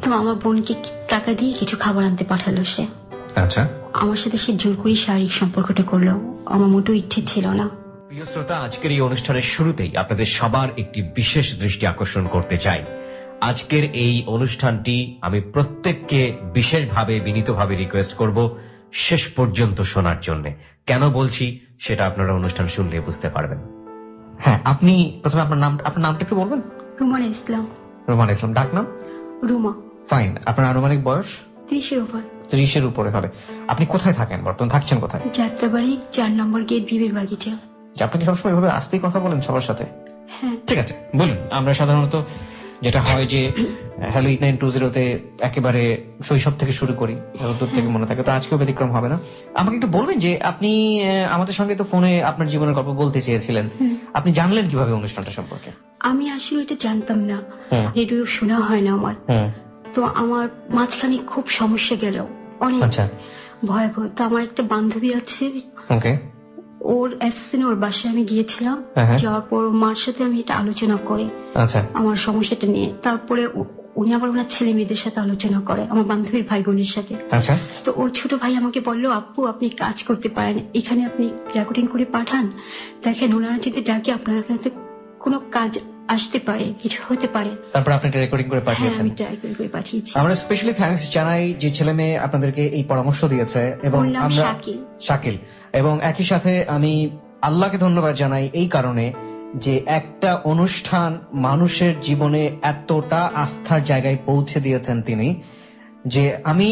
তো আমার বোনকে টাকা দিয়ে কিছু খাবার আনতে পাঠালো সে। আচ্ছা, আমার সাথে সে জোর করে শারীরিক সম্পর্কটা করলো, আমার মোটেও ইচ্ছে ছিল না। প্রিয় শ্রোতা, আজকের এই অনুষ্ঠানের শুরুতেই আপনাদের সবার একটি বিশেষ দৃষ্টি আকর্ষণ করতে চাই। আজকের এই অনুষ্ঠানটি আমি প্রত্যেককে বিশেষভাবে বিনীতভাবে রিকোয়েস্ট করব শেষ পর্যন্ত শোনার জন্য। কেন বলছি সেটা আপনারা অনুষ্ঠান শুনলে বুঝতে পারবেন। হ্যাঁ, আপনি প্রথমে আপনার নামটা একটু বলবেন। রুমানা ইসলাম। রোমান ইসলাম, ডাক নাম? রুমা। ফাইন। আপনার আনুমানিক বয়স? 30-এর উপর। 30-এর উপরে হবে। আপনি কোথায় থাকেন বর্তমান, থাকছেন কোথায়? যাত্রাবাড়ি 4 নম্বর গেট, বিবির বাগিচা। যে আপনি কি সবসময় এভাবে আস্তেই কথা বলেন সবার সাথে? হ্যাঁ। ঠিক আছে, বলুন। আমরা সাধারণত যেটা হয় যে হ্যালো 8920-তে একেবারে শৈশব থেকে শুরু করি, দূর থেকে মনে থাকে, তো আজকেও ব্যতিক্রম হবে না। আমাকে একটু বলবেন যে আপনি আমাদের সঙ্গে তো ফোনে আপনার জীবনের গল্প বলতে চেয়েছিলেন, আপনি জানলেন কিভাবে অনুষ্ঠানটা সম্পর্কে? আমি আসলে এটা জানতাম না, রেডিও শোনা হয় না আমার। তো আমার মাঝখানে খুব সমস্যা গেল অনেক। আচ্ছা, ভয়াবহ। তো আমার একটা বান্ধবী আছে, ওকে, ওর অ্যাসিস্ট্যান্ট, ওর বাসায় আমি গিয়েছিলাম। যাওয়ার পর মার সাথে আমি এটা আলোচনা করি আচ্ছা, আমার সমস্যাটা নিয়ে। তারপরে উনি আবার ওনার ছেলে মেয়েদের সাথে আলোচনা করে, আমার বান্ধবীর ভাই বোনের সাথে। আচ্ছা, তো ওর ছোট ভাই আমাকে বললো, আপু আপনি কাজ করতে পারেন, এখানে আপনি রেকর্ডিং করে পাঠান, দেখেন ওনারা যদি ডাকে আপনার কাছে কোনো কাজ আসতে পারে, কিছু হতে পারে। তারপর আপনি এটা রেকর্ডিং করে হ্যাঁ, পাঠিয়েছেন? আমি রেকর্ডিং করে পাঠিয়েছি। আমরা স্পেশালি থ্যাঙ্কস জানাই যে ছেলে মেয়ে আপনাদেরকে এই পরামর্শ দিয়েছে, এবং ওর নাম আমরা শাকিল। এবং একই সাথে আমি আল্লাহকে ধন্যবাদ জানাই এই কারণে যে একটা অনুষ্ঠান মানুষের জীবনে এতটা আস্থার জায়গায় পৌঁছে দিয়েছেন তিনি, যে আমি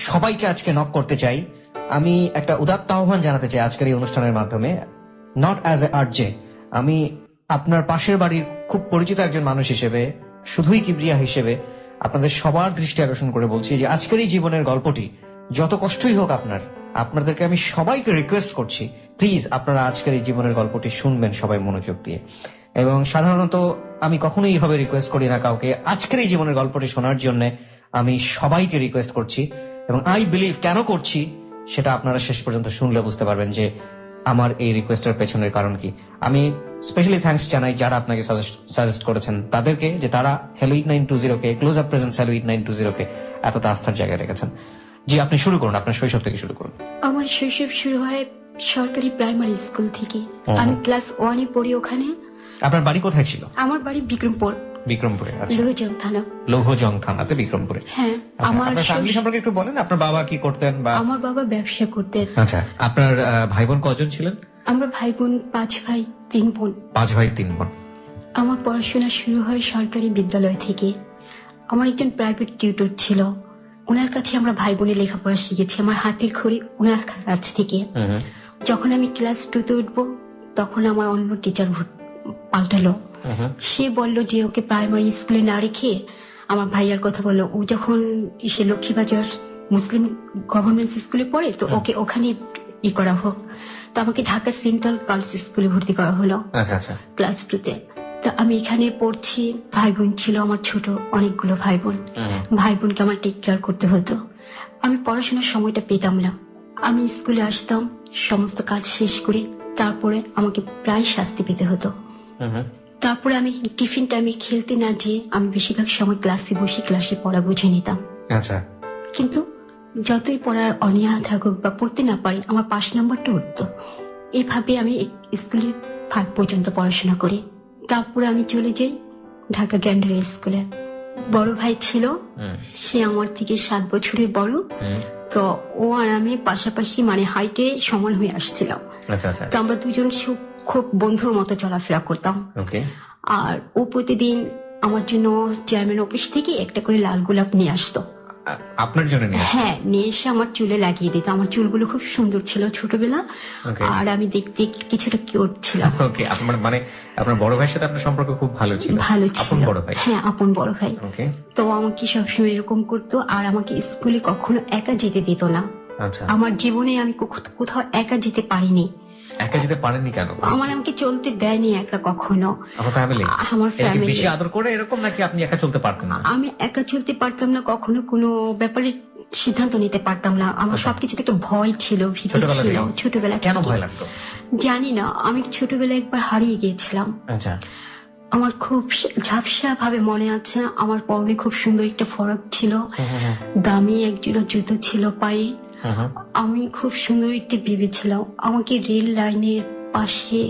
সবাইকে আজকে নক করতে চাই। আমি একটা উদাত্ত আহ্বান জানাতে চাই আজকের এই অনুষ্ঠানের মাধ্যমে, নট অ্যাজ এ আরজে, আমি আপনার পাশের বাড়ির খুব পরিচিত একজন মানুষ হিসেবে, শুধুই কিবরিয়া হিসেবে আপনাদের সবার দৃষ্টি আকর্ষণ করে বলছি যে আজকের এই জীবনের গল্পটি যত কষ্টই হোক আপনাদেরকে আমি সবাইকে রিকোয়েস্ট করছি, প্লিজ আপনারা আজকের এই জীবনের গল্পটি শুনবেন সবাই মনোযোগ দিয়ে। এবং সাধারণত আমি কখনোই এইভাবে রিকোয়েস্ট করি না কাউকে, আজকের এই জীবনের গল্পটি শোনার জন্য আমি সবাইকে রিকোয়েস্ট করছি। এবং আই বিলিভ কেন করছি সেটা আপনারা শেষ পর্যন্ত শুনলে বুঝতে পারবেন যে আমার এই রিকোয়েস্টের পেছনের কারণ কি। আমি স্পেশালি থ্যাঙ্কস জানাই যারা আপনাকে সাজেস্ট করেছেন তাদেরকে, যে তারা হ্যালো 8920-কে, ক্লোজ আপ প্রেজেন্স হ্যালো 8920-কে এতটা আস্থার জায়গায় রেখেছেন। জি, আপনি শুরু করুন, আপনার শৈশব থেকে শুরু করুন। আমার শৈশব শুরু হয় সরকারি প্রাইমারি স্কুল থেকে। আমি ক্লাস 1-এ পড়ি ওখানে। আপনার বাড়ি কোথায় ছিল? আমার বাড়ি বিক্রমপুর। বিক্রমপুরে? আচ্ছা, লোহজং থানা। লৌহজং থানাতে বিক্রমপুরে। হ্যাঁ। আমার ফ্যামিলি সম্পর্কে একটু বলেন, আপনার বাবা কি করতেন? বা আমার বাবা ব্যবসা করতেন। আচ্ছা, আপনার ভাই বোন কজন ছিলেন? আমরা ভাই বোন 5 ভাই 3 বোন। 5 ভাই 3 বোন। আমার পড়াশোনা শুরু হয় সরকারি বিদ্যালয় থেকে। আমার একজন প্রাইভেট টিউটর ছিল, ওনার কাছে আমরা ভাই বোনে লেখাপড়া শিখেছি, আমার হাতের খড়ি ওনার কাছ থেকে। যখন আমি ক্লাস 2-তে উঠবো তখন আমার অন্য টিচার পাল্টালো। সে বলল যে ওকে প্রাইমারি স্কুলে না রেখে আমার ভাইয়ার কথা বললো, ও যখন এসে লক্ষ্মীবাজার মুসলিম গভর্নমেন্ট স্কুলে পড়ে, তো ওকে ওখানে করা হোক। তো আমাকে ঢাকা সেন্ট্রাল গার্লস স্কুলে ভর্তি করা হলো ক্লাস 2-তে। তো আমি এখানে পড়ছি, ভাই বোন ছিল আমার ছোট অনেকগুলো ভাই বোন। ভাই বোনকে আমার টেক কেয়ার করতে হতো, আমি পড়াশোনার সময়টা পেতাম না। আমি স্কুলে আসতাম সমস্ত কাজ শেষ করে, তারপরে আমাকে প্রায় শাস্তি পেতে হতো। তারপরে আমি টিফিন টাইমে খেলতে না যেয়ে আমি বেশিরভাগ সময় ক্লাসে বসে ক্লাসে পড়া বুঝে নিতাম। কিন্তু যতই পড়ার অনীহা থাকুক বা পড়তে না পারি, আমার 5 নম্বরটা উঠতো। এভাবে আমি স্কুলে 5 পর্যন্ত পড়াশোনা করি। তারপরে আমি চলে যাই ঢাকা গ্যান্ডারি স্কুলে। বড় ভাই ছিল, সে আমার থেকে 7 বছরের বড়। তো ও আর আমি পাশাপাশি, মানে হাইটে সমান হয়ে আসছিলাম। তো আমরা দুজন খুব বন্ধুর মতো চলাফেরা করতাম। আর ও প্রতিদিন আমার জন্য চেয়ারম্যান অফিস থেকে একটা করে লাল গোলাপ নিয়ে আসতো। আপনার জন্য? হ্যাঁ, নিয়ে এসে আমার চুলে লাগিয়ে দিত। আমার চুলগুলো খুব সুন্দর ছিল ছোটবেলা, আর আমি দেখতে কিছুটা কিউট ছিলাম। মানে আপনার বড় ভাইয়ের সাথে আপনার সম্পর্ক খুব ভালো ছিল? ভালো ছিল। আপন বড় ভাই? হ্যাঁ, আপন বড় ভাই। তো আমাকে সবসময় এরকম করতো, আর আমাকে স্কুলে কখনো একা যেতে দিত না। আমার জীবনে আমি কোথাও একা যেতে পারিনি। একা যেতে পারেননি কেন? আমাকে চলতে দেয়নি একা কখনো। আমার ফ্যামিলি বেশি আদর করে এরকম, নাকি আপনি একা চলতে পারতেন না? আমি একা চলতে পারতাম না, কখনো কোনো ব্যাপারে সিদ্ধান্ত নিতে পারতাম না। আমার সবকিছুতে একটা ভয় ছিল, ভীতি ছিল ছোটবেলা। কেন ভয় লাগতো জানি না, আমি ছোটবেলায় একবার হারিয়ে গিয়েছিলাম। আমার খুব ঝাপসা ভাবে মনে আছে, আমার পরনে খুব সুন্দর একটা ফরক ছিল, দামি এক জোড়া জুতো ছিল পায়ে। আমি খুব সুন্দর একটি ভেবেছিলাম। আমাকে রেল লাইনের পাশে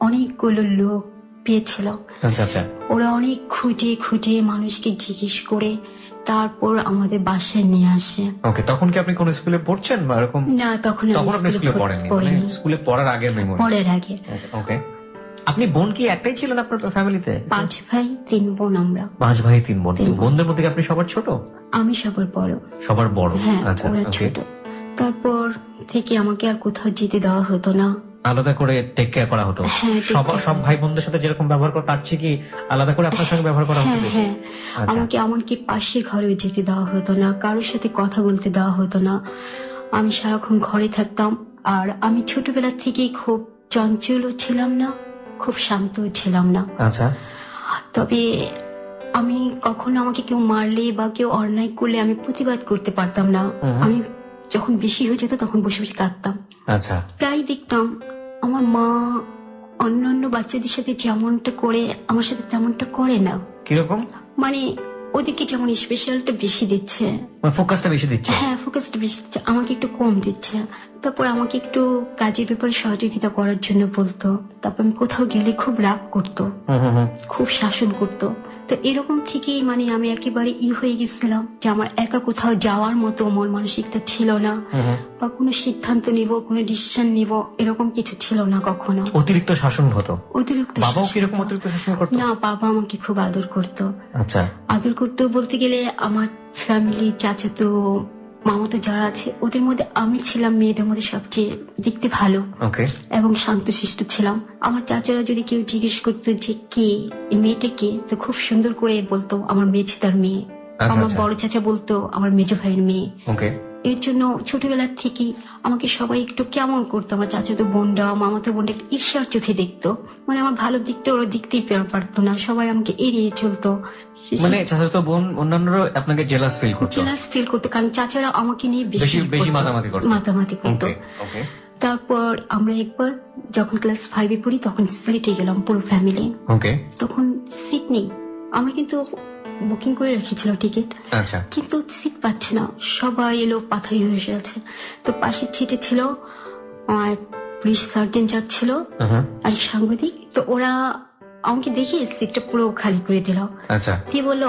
অনেকগুলো লোক পেয়েছিল। আচ্ছা আচ্ছা। ওরা অনেক খুঁজে খুঁজে মানুষকে জিজ্ঞেস করে তারপর আমাদের বাসায় নিয়ে আসে। ওকে, তখন কি আপনি কোন স্কুলে পড়ছেন বা এরকম? না, তখন আমি তখন আপনি স্কুলে পড়েননি, মানে পড়িনি। স্কুলে পড়ার আগের মেমোরি। পরের আগে। ওকে। আপনি বোন কি একটাই ছিলেন আপনার ফ্যামিলিতে? 5 ভাই 3 বোন আমরা। 5 ভাই 3 বোন। তিন বোন। বোনদের মধ্যে কি আপনি সবার ছোট? আমি সবার বড়। সবার বড়। হ্যাঁ, আচ্ছা, ওরা ওকে। ছোট। তারপর থেকে আমাকে আর কোথাও যেতে দেওয়া হতো না। আলাদা করে টেক কেয়ার করা হতো? হ্যাঁ, take সব care সব ভাই বোনদের সাথে যেরকম ব্যবহার করতো তার চেয়ে কি আলাদা করে আপনার সঙ্গে ব্যবহার করা হতো হ্যাঁ বেশি? হ্যাঁ, আচ্ছা। আমাকে এমনকি পাশের ঘরেও যেতে দেওয়া হতো না, কারোর সাথে কথা বলতে দেওয়া হতো না। আমি সারাক্ষণ ঘরে থাকতাম। আর আমি ছোটবেলা থেকেই খুব চঞ্চলও ছিলাম না, খুব শান্তও ছিলাম না। আচ্ছা। তবে আমি কখনো আমাকে কেউ মারলে বা কেউ অন্যায় করলে আমি প্রতিবাদ করতে পারতাম না। আমি যখন বেশি হয়ে যেত তখন বসে বসে কাঁদতাম। আচ্ছা। প্রায় দেখতাম আমার মা অন্যান্য বাচ্চাদের সাথে যেমনটা করে আমার সাথে তেমনটা করে না। কিরকম? মানে ওদেরকে যেমন স্পেশালটা বেশি দিচ্ছে, মানে ফোকাসটা বেশি দিচ্ছে? হ্যাঁ, ফোকাসটা বেশি দিচ্ছে, আমাকে একটু কম দিচ্ছে। তারপর আমাকে একটু কাজের ব্যাপারে সহযোগিতা করার জন্য বলতো। তারপর আমি কোথাও গেলে খুব রাগ করতো, খুব শাসন করতো। তো এরকম থেকেই মানে আমি একেবারে হয়ে গেছিলাম যে আমার একা কোথাও যাওয়ার মতো মন মানসিকতা ছিল না, বা কোনো সিদ্ধান্ত নিব, কোনো ডিসিশন নিব, এরকম কিছু ছিল না কখনো। অতিরিক্ত শাসন হতো? অতিরিক্ত বাবাও শাসন কিরকম হতো। অতিরিক্ত শাসন করতো? না, বাবা আমাকে খুব আদর করতো। আচ্ছা। আদর করতে বলতে গেলে আমার ফ্যামিলি, চাচাতো মামাতো যারা আছে ওদের মধ্যে আমি ছিলাম মেয়েদের মধ্যে সবচেয়ে দেখতে ভালো ওকে। এবং শান্তশিষ্ট ছিলাম। আমার চাচারা যদি কেউ জিজ্ঞেস করতো যে কে এই মেয়েটা কে, তো খুব সুন্দর করে বলতো আমার মেয়ে তার মেয়ে। আচ্ছা, আমার আচ্ছা। বড় চাচা বলতো আমার মেজো ভাইয়ের মেয়ে। ওকে। এর জন্য ছোটবেলা থেকে আমাকে সবাই একটু কেমন করতো, আমার চাচাতো বোনরা মামাতো বোনরা একটু ঈর্ষার চোখে দেখতো। মানে আমার ভালো দিকটা ওরা দেখতেই পারতো না, সবাই আমাকে এড়িয়ে চলতো। মানে চাচাতো বোন অন্যান্যরা আপনাকে জেলাস ফিল করতো? জেলাস ফিল করতো, কারণ চাচারা আমাকে নিয়ে বেশি বেশি মাতামাতি করতো? মাতামাতি করতো। ওকে, ওকে। তারপর আমরা একবার যখন ক্লাস 5-এ পড়ি তখন সিলেটে গেলাম পুরো ফ্যামিলি। ওকে। তখন সিট নেই, আমরা কিন্তু বুকিং করে রেখেছিল টিকিট, আচ্ছা। কিন্তু সিট পাচ্ছে না, সবাই এলো পাথাই হয়ে আছে। তো পাশের সিটে ছিল পুলিশ সার্জন যাচ্ছিল আর সাংবাদিক। তো ওরা আমাকে দেখে সিটটা পুরো খালি করে দিল। আচ্ছা। দিয়ে বললো,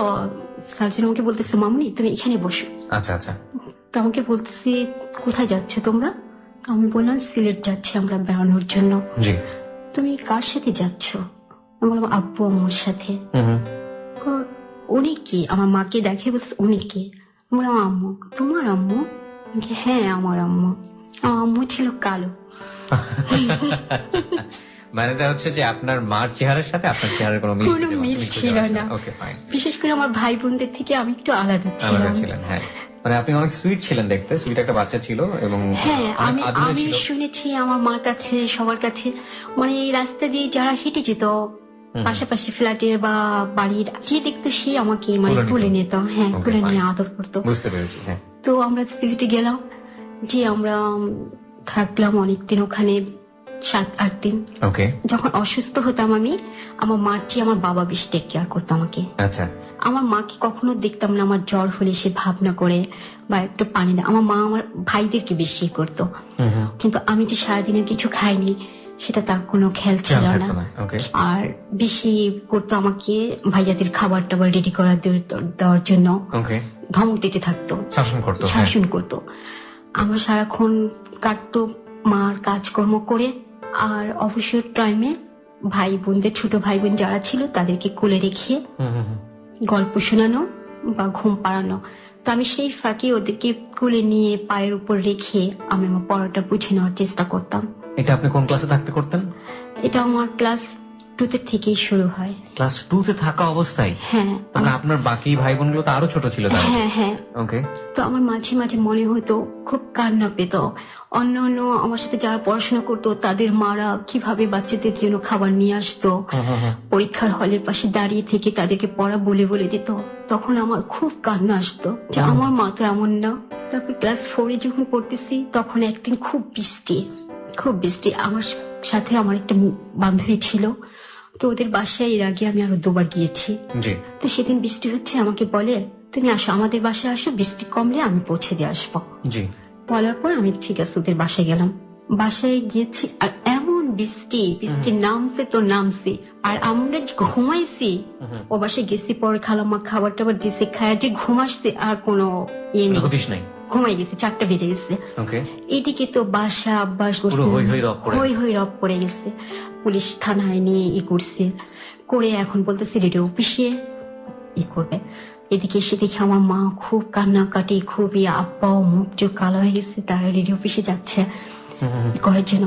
সার্জন আমাকে বলতেছে মামনি তুমি এখানে বসো। আচ্ছা আচ্ছা। তো আমাকে বলতেছে কোথায় যাচ্ছ তোমরা? তো আমি বললাম সিলেট যাচ্ছি আমরা বেড়ানোর জন্য। জি। তুমি কার সাথে যাচ্ছ? আমি বললাম আব্বু আম্মুর সাথে। উনি কি? আমার মাকে দেখে বলছে উনি কি? আমি বললাম আম্মু। তোমার আম্মু? হ্যাঁ আমার আম্মু। আমার আম্মু ছিল কালো। মানেটা হচ্ছে যে আপনার মার চেহারার সাথে আপনার চেহারার কোনো মিল ছিল না। ওকে, ফাইন। বিশেষ করে আমার ভাই বোনদের থেকে আমি একটু আলাদা আলাদা ছিলাম। ছিলেন, হ্যাঁ। মানে আপনি অনেক সুইট ছিলেন দেখতে, সুইট একটা বাচ্চা ছিল এবং হ্যাঁ, অনেক আদুরে আমি ছিল। শুনেছি আমার মার কাছে সবার কাছে মানে এই রাস্তা দিয়ে যারা হেঁটে যেত পাশাপাশি ফ্ল্যাটের বা বাড়ির, যে দেখতো সে আমাকে মানে তুলে নিত, হ্যাঁ, Okay, তুলে নিয়ে fine. আদর করতো। বুঝতে পেরেছি, হ্যাঁ। তো আমরা সিলেটে গেলাম, যে আমরা থাকলাম অনেকদিন ওখানে, 7-8 দিন। ওকে। যখন অসুস্থ হতাম আমি, আমার মার চেয়ে আমার বাবা বেশি টেক কেয়ার করতো আমাকে। আচ্ছা। আমার মাকে কখনো দেখতাম না আমার জ্বর হলে সে ভাবনা করে বা একটু পানি না, আমার মা আমার ভাইদেরকে বেশি করতো। কিন্তু আমি যে সারাদিনে কিছু খাইনি সেটা তার কোনো খেয়াল ছিল না। আর বেশি করতো আমাকে ভাইয়াদের খাবার টাবার রেডি করা দেওয়ার জন্য, ধমক দিতে থাকতো, শাসন করতো। আমার সারাক্ষণ কাটতো মার কাজকর্ম করে, আর অবসর টাইমে ভাই বোনদের, ছোট ভাই বোন যারা ছিল তাদেরকে কোলে রেখে গল্প শোনানো বা ঘুম পাড়ানো। তো আমি সেই ফাঁকে ওদেরকে কোলে নিয়ে পায়ের উপর রেখে আমি আমার পড়াটা বুঝে নেওয়ার চেষ্টা করতাম। এটা আপনি কোন ক্লাসে থাকতে করতেন? এটা আমার ক্লাস 2 থেকেই শুরু হয়। ক্লাস 2 তে থাকা অবস্থায়? হ্যাঁ। মানে আপনার বাকি ভাই বোনগুলো তো আরো ছোট ছিল? হ্যাঁ হ্যাঁ। ওকে। তো আমার মাঝে মাঝে মনে হতো খুব কান্না পেত, অন্য আমার সাথে যারা পড়াশোনা করতো তাদের মারা কিভাবে বাচ্চাদের জন্য খাবার নিয়ে আসতো, পরীক্ষার হলের পাশে দাঁড়িয়ে থেকে তাদেরকে পড়া বলে বলে দিত। তখন আমার খুব কান্না আসতো যে আমার মা তো এমন না। তারপর ক্লাস 4-এ যখন পড়তেছি তখন একদিন খুব বৃষ্টি, আমার সাথে আমার একটা বান্ধবী ছিল। তো ওদের বাসায় এর আগে আমি আরো 2বার গিয়েছি। জি। তো সেদিন বৃষ্টি হচ্ছে, আমাকে বলে তুমি আসো আমাদের বাসায় আসো, বৃষ্টি কমলে আমি পৌঁছে দিয়ে আসবো। জি। বলার পর আমি ঠিক আছে ওদের বাসায় গেলাম। বাসায় গিয়েছি আর এমন বৃষ্টি নামছে তো নামছে, আর আমরা যে ঘুমাইছি। ও বাসায় গেছি পরে খালাম্মা খাবার টাবার দিছে, খায় যে ঘুমাসছে আর কোনো ইয়ে নেই, হদিস নাই। ঘুমাই গেছে, 4টা বেজে গেছে। ওকে। এদিকে তো বাসা আব্বাস পুরো হই হই রব পড়ে হই হই রব পড়ে গেছে। পুলিশ থানায় নিয়ে করছে, করে এখন বলতেছে রেডিও অফিসে করবে। এদিকে এসে দেখি আমার মা খুব কান্নাকাটি, খুবই, আব্বাও মুখ চোখ কালো হয়ে গেছে, তারা রেডিও অফিসে যাচ্ছে করার জন্য।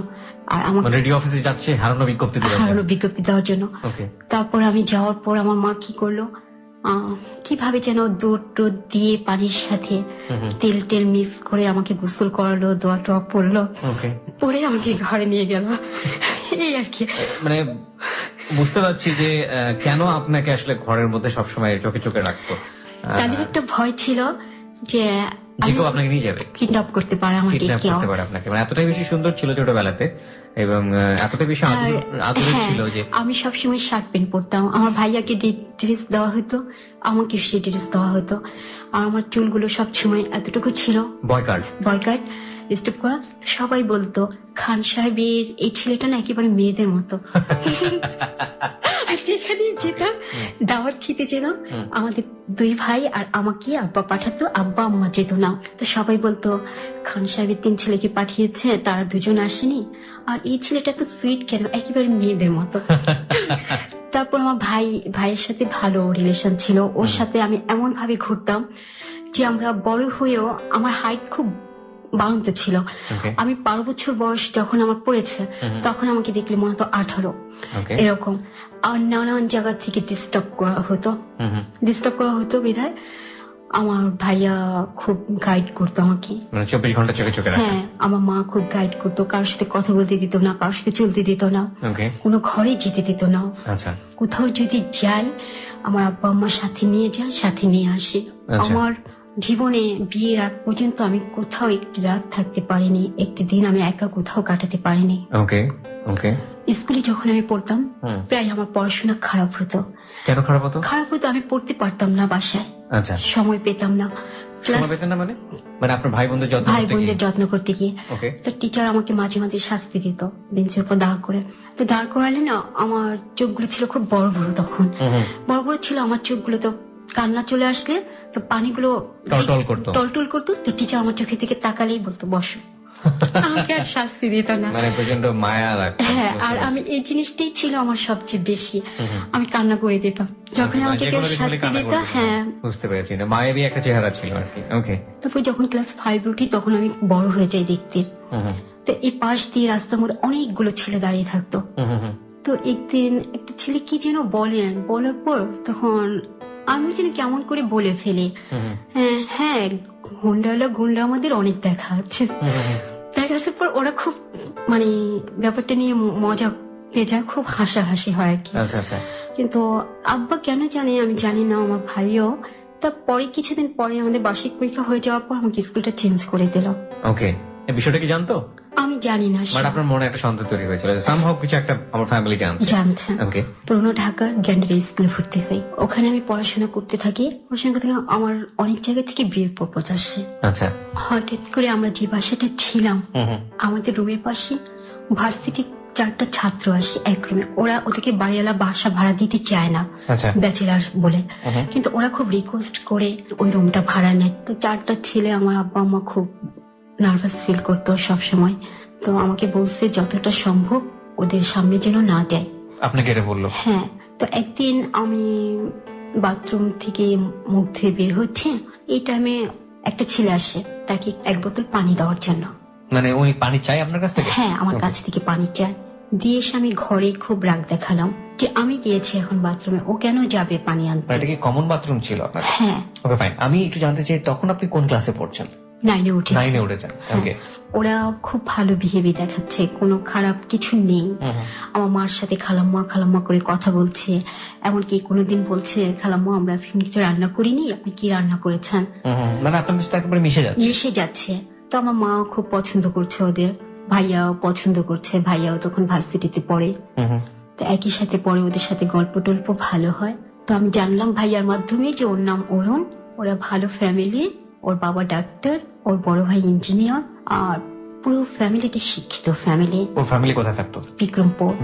আর আমার রেডিও অফিসে যাচ্ছে হারানো বিজ্ঞপ্তি দেওয়ার জন্য। হারানো বিজ্ঞপ্তি দেওয়ার জন্য। ওকে। তারপর আমি যাওয়ার পর আমার মা কি করলো, কিভাবে যেন দুধ টুধ দিয়ে পানির সাথে তেল টেল মিক্স করে আমাকে গোসল করালো, দোয়া টোয়া পড়লো, ওকে। পরে আমাকে ঘরে নিয়ে গেল। এই আর কি। মানে বুঝতে পারছি যে কেন আপনাকে আসলে ঘরের মধ্যে সবসময় চোখে চোখে রাখতো। তাদের একটা ভয় ছিল যে যে কেউ আপনাকে নিয়ে যাবে, কিডন্যাপ করতে পারে আমাকে কিডন্যাপ কেউ। করতে পারে আপনাকে। মানে এতটাই বেশি সুন্দর ছিল ছোটবেলাতে এবং এতটাই বেশি আদরের ছিল যে আমি সবসময় শার্ট প্যান্ট পরতাম। আমার ভাইয়াকে ড্রেস দেওয়া হতো, আমাকে সে ড্রেস দেওয়া হতো। আর আমার চুলগুলো সবসময় এতটুকু ছিল, বয়কাট স্টেপ করা। সবাই বলতো খান সাহেবের এই ছেলেটা না একেবারে মেয়েদের মতো। যেখানে যেতাম, দাওয়াত খেতে যেতাম, আমাদের 2 ভাই আর আমাকে আব্বা পাঠাতো, আব্বা আম্মা যেত না। তো সবাই বলতো খান সাহেবের 3 ছেলেকে পাঠিয়েছে, তারা 2জন আসেনি, আর এই ছেলেটা তো সুইট কেন, একেবারে মেয়েদের মতো। তারপর আমার ভাইয়ের সাথে ভালো রিলেশন ছিল, ওর সাথে আমি এমন ভাবে ঘুরতাম যে আমরা বড় হয়েও আমার হাইট খুব বাড়ন্ত ছিল। আমি 12 বছর বয়স যখন আমার পড়েছে, তখন আমাকে দেখলে মনে হতো 18 এরকম। আর নানান জায়গা থেকে ডিস্টার্ব করা হতো বিধায় আমার ভাইয়া খুব গাইড করতো আমাকে, 24 ঘন্টা চোখে চোখে রাখা। হ্যাঁ, আমার মা খুব গাইড করতো, কারোর সাথে কথা বলতে দিত না, কারোর সাথে চলতে দিত না, কোনো ঘরে যেতে দিত না। আচ্ছা। কোথাও যদি যাই আমার আব্বা আম্মার সাথে নিয়ে যায়, সাথে নিয়ে আসে। আমার জীবনে বিয়ের আগ পর্যন্ত আমি কোথাও একটি রাত থাকতে পারিনি, একটি দিন আমি একা কোথাও কাটাতে পারিনি। স্কুলে যখন আমি পড়তাম প্রায় আমার পড়াশোনা খারাপ হতো। কেন খারাপ হতো? খারাপ হতো, আমি পড়তে পারতাম না বাসায়। আচ্ছা। সময় পেতাম না। মানে আপনার ভাই বোনদের যত্ন করতে গিয়ে তো টিচার আমাকে মাঝে মাঝে শাস্তি দিত, বেঞ্চের উপর দাঁড় করে। তো দাঁড় করালে না আমার চোখগুলো ছিল খুব বড় বড়, তখন বড় বড় ছিল আমার চোখগুলো। তো কান্না চলে আসলে তো পানিগুলো টলটল করতো। তো টিচার আমার চোখের দিকে তাকালেই বলতো বসো, আমাকে আর শাস্তি দিত না। মানে প্রচন্ড মায়া লাগতো। হ্যাঁ, আর আমি এই জিনিসটাই ছিল আমার সবচেয়ে বেশি, আমি কান্না করে দিতাম যখন আমাকে কেউ শাস্তি দিত। হ্যাঁ, বুঝতে পেরেছি, না মায়াবী একটা চেহারা ছিল আর কি। ওকে। তারপর যখন ক্লাস 5 উঠি তখন আমি বড় হয়ে যাই দেখতে। তো এই পাশ দিয়ে রাস্তার মধ্যে অনেকগুলো ছেলে দাঁড়িয়ে থাকতো। তো একদিন একটা ছেলে কি যেন বলার পর তখন আমি যেন কেমন করে বলে ফেলি, হ্যাঁ গুন্ডা আমাদের অনেক দেখা আছে। দেখার পর ওরা খুব মানে ব্যাপারটা নিয়ে মজা পেয়ে যায়, খুব হাসাহাসি হয় আর কি। কিন্তু আব্বা কেন জানে আমি জানি না, আমার ভাইও। তারপরে কিছুদিন পরে আমাদের বার্ষিক পরীক্ষা হয়ে যাওয়ার পর আমাকে স্কুলটা চেঞ্জ করে দিল। ওকে। এই বিষয়টা কি জানতো? আমি জানি না। মানে আপনার মনে একটা সন্দেহ তৈরি হয়েছিল সামহাউ কিছু একটা আমার ফ্যামিলি জানছে। ওকে। পুরনো ঢাকার গ্যান্ডারি স্কুলে ভর্তি হই, ওখানে আমি পড়াশোনা করতে থাকি। আমার অনেক জায়গা থেকে বিয়ের প্রপোজ আসে। আচ্ছা। হঠাৎ করে আমরা যে বাসাটা ছিলাম, আমাদের রুমের পাশে ভার্সিটি 4টা ছাত্র আসে এক রুমে। ওরা ওদেরকে বাড়িওয়ালা বাসা ভাড়া দিতে চায় না, ব্যাচেলার বলে, কিন্তু ওরা খুব রিকোয়েস্ট করে ওই রুমটা ভাড়া নেয়। তো 4টা ছেলে, আমার আব্বা আম্মা খুব নার্ভাস ফিল করতো সবসময়। তো আমাকে বলছে যতটা সম্ভব ওদের সামনে যেন না যায়। আপনাকে এটা বললো? হ্যাঁ। তো একদিন আমি বাথরুম থেকে মুখ ধুয়ে বের হচ্ছে, এই টাইমে একটা ছেলে আসে, তাকে 1 বোতল পানি দেওয়ার জন্য। মানে উনি পানি চাই আপনার কাছ থেকে? হ্যাঁ, আমার কাছ থেকে পানি চায়। দিয়ে এসে আমি ঘরে খুব রাগ দেখালাম যে আমি গিয়েছি এখন বাথরুমে, ও কেন যাবে পানি আনতে। এটা কি কমন বাথরুম ছিল আপনার? হ্যাঁ। ওকে, ফাইন। আমি একটু জানতে চাই তখন আপনি কোন ক্লাসে পড়ছেন? 9 এ উঠেছেন। ওকে। ওরা খুব ভালো বিহেভিয়ার দেখাচ্ছে, কোনো খারাপ কিছু নেই। আমার মার সাথে খালাম্মা করে কথা বলছে, এমনকি কোনোদিন বলছে খালাম্মা আমরা আজকে কিছু রান্না করিনি, আপনি কি রান্না করেছেন। মানে আপনাদের সাথে একেবারে মিশে যাচ্ছে। তো আমার মা খুব পছন্দ করছে ওদের, ভাইয়াও পছন্দ করছে, ভাইয়াও তখন ভার্সিটিতে পড়ে। তো একই সাথে পরে ওদের সাথে গল্প টল্প ভালো হয়। তো আমি জানলাম ভাইয়ার মাধ্যমে যে ওর নাম অরুণ, ওরা ভালো ফ্যামিলি, ওর বাবা ডাক্তার, ওর বড় ভাই ইঞ্জিনিয়ার, আর পুরো ফ্যামিলিটি শিক্ষিত ফ্যামিলি। ওর ফ্যামিলি কোথায় থাকতো?